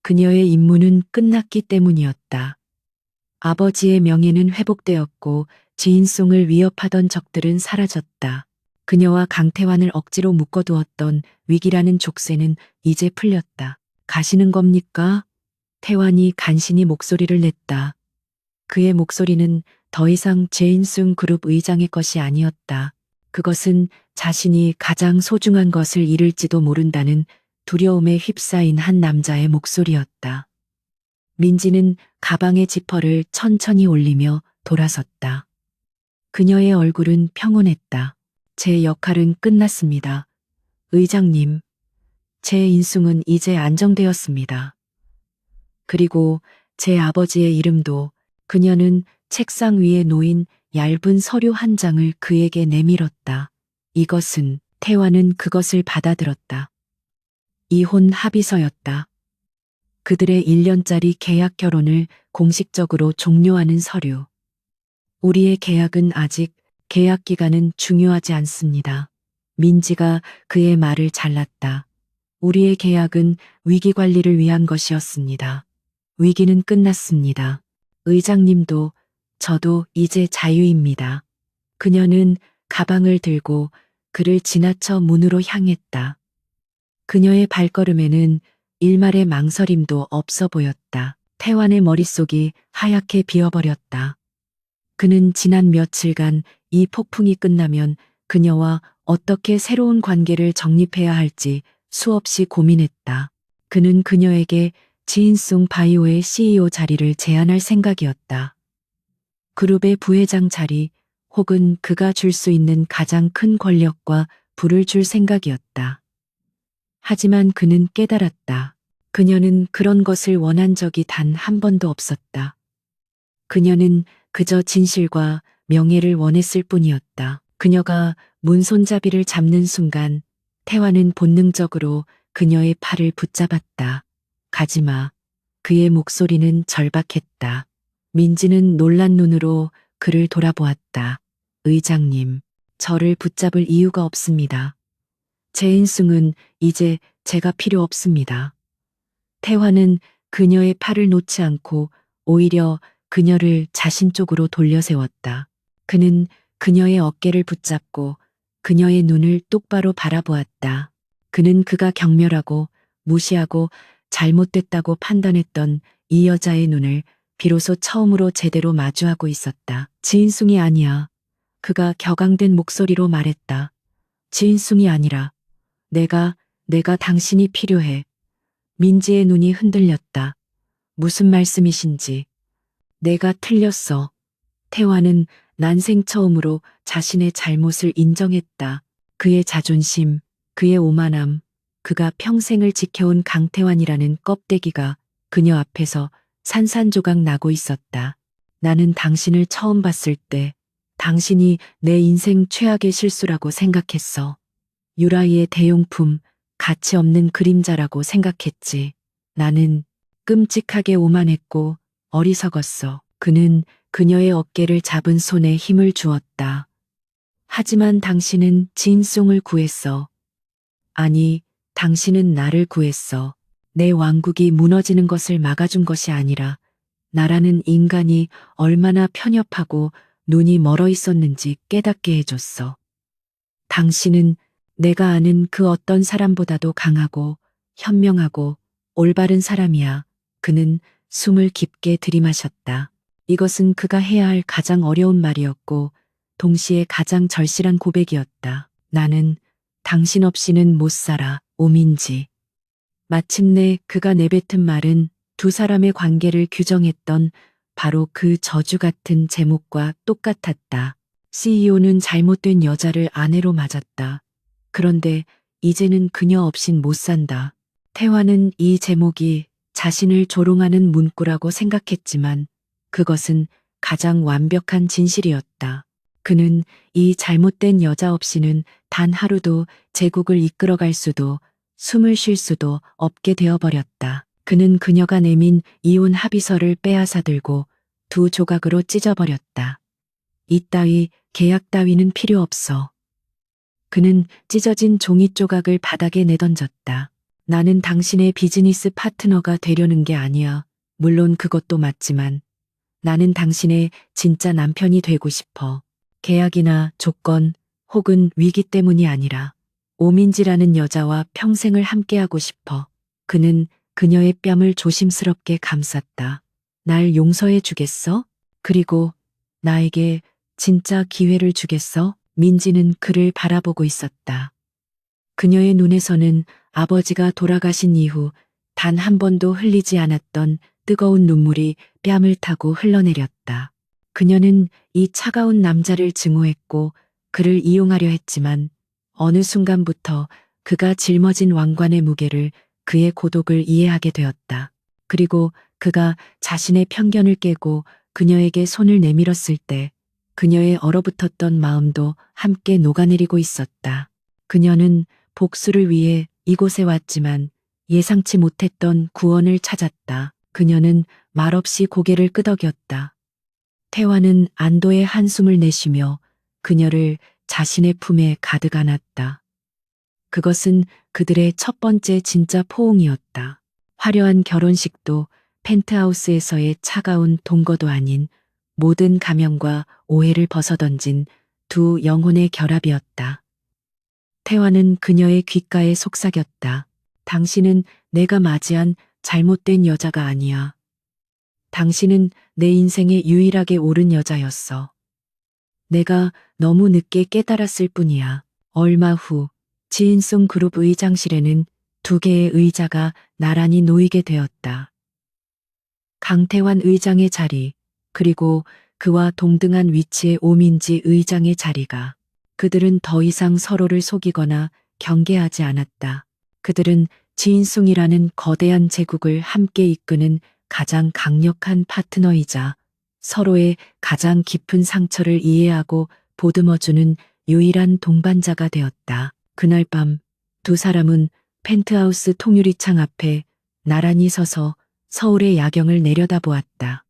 그녀의 임무는 끝났기 때문이었다. 아버지의 명예는 회복되었고 지인송을 위협하던 적들은 사라졌다. 그녀와 강태환을 억지로 묶어두었던 위기라는 족쇄는 이제 풀렸다. 가시는 겁니까? 태환이 간신히 목소리를 냈다. 그의 목소리는 더 이상 제인숭 그룹 의장의 것이 아니었다. 그것은 자신이 가장 소중한 것을 잃을지도 모른다는 두려움에 휩싸인 한 남자의 목소리였다. 민지는 가방의 지퍼를 천천히 올리며 돌아섰다. 그녀의 얼굴은 평온했다. 제 역할은 끝났습니다. 의장님, 제 인숭은 이제 안정되었습니다. 그리고 제 아버지의 이름도. 그녀는 책상 위에 놓인 얇은 서류 한 장을 그에게 내밀었다. 이것은 태환은 그것을 받아들었다. 이혼 합의서였다. 그들의 1년짜리 계약 결혼을 공식적으로 종료하는 서류. 우리의 계약은 아직 계약 기간은 중요하지 않습니다. 민지가 그의 말을 잘랐다. 우리의 계약은 위기 관리를 위한 것이었습니다. 위기는 끝났습니다. 의장님도 저도 이제 자유입니다. 그녀는 가방을 들고 그를 지나쳐 문으로 향했다. 그녀의 발걸음에는 일말의 망설임도 없어 보였다. 태환의 머릿속이 하얗게 비어버렸다. 그는 지난 며칠간 이 폭풍이 끝나면 그녀와 어떻게 새로운 관계를 정립해야 할지 수없이 고민했다. 그는 그녀에게 지인숭 바이오의 CEO 자리를 제안할 생각이었다. 그룹의 부회장 자리 혹은 그가 줄 수 있는 가장 큰 권력과 부를 줄 생각이었다. 하지만 그는 깨달았다. 그녀는 그런 것을 원한 적이 단 한 번도 없었다. 그녀는 그저 진실과 명예를 원했을 뿐이었다. 그녀가 문손잡이를 잡는 순간 태환은 본능적으로 그녀의 팔을 붙잡았다. 가지마. 그의 목소리는 절박했다. 민지는 놀란 눈으로 그를 돌아보았다. 의장님, 저를 붙잡을 이유가 없습니다. 제 인숭은 이제 제가 필요 없습니다. 태환은 그녀의 팔을 놓지 않고 오히려 그녀를 자신 쪽으로 돌려 세웠다. 그는 그녀의 어깨를 붙잡고 그녀의 눈을 똑바로 바라보았다. 그는 그가 경멸하고 무시하고 잘못됐다고 판단했던 이 여자의 눈을 비로소 처음으로 제대로 마주하고 있었다. 지인숭이 아니야. 그가 격앙된 목소리로 말했다. 지인숭이 아니라 내가 당신이 필요해. 민지의 눈이 흔들렸다. 무슨 말씀이신지. 내가 틀렸어. 태환은 난생 처음으로 자신의 잘못을 인정했다. 그의 자존심, 그의 오만함, 그가 평생을 지켜온 강태환이라는 껍데기가 그녀 앞에서 산산조각 나고 있었다. 나는 당신을 처음 봤을 때 당신이 내 인생 최악의 실수라고 생각했어. 유라이의 대용품, 가치 없는 그림자라고 생각했지. 나는 끔찍하게 오만했고 어리석었어. 그는 그녀의 어깨를 잡은 손에 힘을 주었다. 하지만 당신은 진송을 구했어. 아니, 당신은 나를 구했어. 내 왕국이 무너지는 것을 막아준 것이 아니라 나라는 인간이 얼마나 편협하고 눈이 멀어 있었는지 깨닫게 해줬어. 당신은 내가 아는 그 어떤 사람보다도 강하고 현명하고 올바른 사람이야. 그는 숨을 깊게 들이마셨다. 이것은 그가 해야 할 가장 어려운 말이었고 동시에 가장 절실한 고백이었다. 나는 당신 없이는 못 살아, 오민지. 마침내 그가 내뱉은 말은 두 사람의 관계를 규정했던 바로 그 저주 같은 제목과 똑같았다. CEO는 잘못된 여자를 아내로 맞았다. 그런데 이제는 그녀 없인 못 산다. 태환은 이 제목이 자신을 조롱하는 문구라고 생각했지만 그것은 가장 완벽한 진실이었다. 그는 이 잘못된 여자 없이는 단 하루도 제국을 이끌어갈 수도 숨을 쉴 수도 없게 되어버렸다. 그는 그녀가 내민 이혼 합의서를 빼앗아 들고 두 조각으로 찢어버렸다. 이따위 계약 따위는 필요 없어. 그는 찢어진 종이 조각을 바닥에 내던졌다. 나는 당신의 비즈니스 파트너가 되려는 게 아니야. 물론 그것도 맞지만 나는 당신의 진짜 남편이 되고 싶어. 계약이나 조건 혹은 위기 때문이 아니라 오민지라는 여자와 평생을 함께하고 싶어. 그는 그녀의 뺨을 조심스럽게 감쌌다. 날 용서해 주겠어? 그리고 나에게 진짜 기회를 주겠어? 민지는 그를 바라보고 있었다. 그녀의 눈에서는 아버지가 돌아가신 이후 단 한 번도 흘리지 않았던 뜨거운 눈물이 뺨을 타고 흘러내렸다. 그녀는 이 차가운 남자를 증오했고 그를 이용하려 했지만 어느 순간부터 그가 짊어진 왕관의 무게를 그의 고독을 이해하게 되었다. 그리고 그가 자신의 편견을 깨고 그녀에게 손을 내밀었을 때 그녀의 얼어붙었던 마음도 함께 녹아내리고 있었다. 그녀는 복수를 위해 이곳에 왔지만 예상치 못했던 구원을 찾았다. 그녀는 말없이 고개를 끄덕였다. 태화는 안도의 한숨을 내쉬며 그녀를 자신의 품에 가득 안았다. 그것은 그들의 첫 번째 진짜 포옹이었다. 화려한 결혼식도 펜트하우스에서의 차가운 동거도 아닌 모든 가면과 오해를 벗어던진 두 영혼의 결합이었다. 태화는 그녀의 귓가에 속삭였다. 당신은 내가 맞이한 잘못된 여자가 아니야. 당신은 내 인생에 유일하게 옳은 여자였어. 내가 너무 늦게 깨달았을 뿐이야. 얼마 후 지인송 그룹 의장실에는 두 개의 의자가 나란히 놓이게 되었다. 강태환 의장의 자리, 그리고 그와 동등한 위치의 오민지 의장의 자리가. 그들은 더 이상 서로를 속이거나 경계하지 않았다. 그들은 지인숭이라는 거대한 제국을 함께 이끄는 가장 강력한 파트너이자 서로의 가장 깊은 상처를 이해하고 보듬어주는 유일한 동반자가 되었다. 그날 밤 두 사람은 펜트하우스 통유리창 앞에 나란히 서서 서울의 야경을 내려다보았다.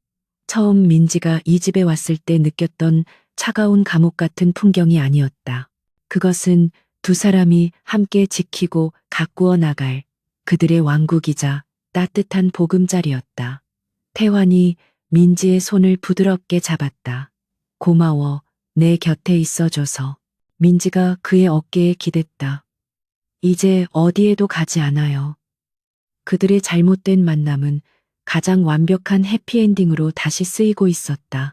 처음 민지가 이 집에 왔을 때 느꼈던 차가운 감옥 같은 풍경이 아니었다. 그것은 두 사람이 함께 지키고 가꾸어 나갈 그들의 왕국이자 따뜻한 보금자리였다. 태환이 민지의 손을 부드럽게 잡았다. 고마워, 내 곁에 있어줘서. 민지가 그의 어깨에 기댔다. 이제 어디에도 가지 않아요. 그들의 잘못된 만남은 가장 완벽한 해피엔딩으로 다시 쓰이고 있었다.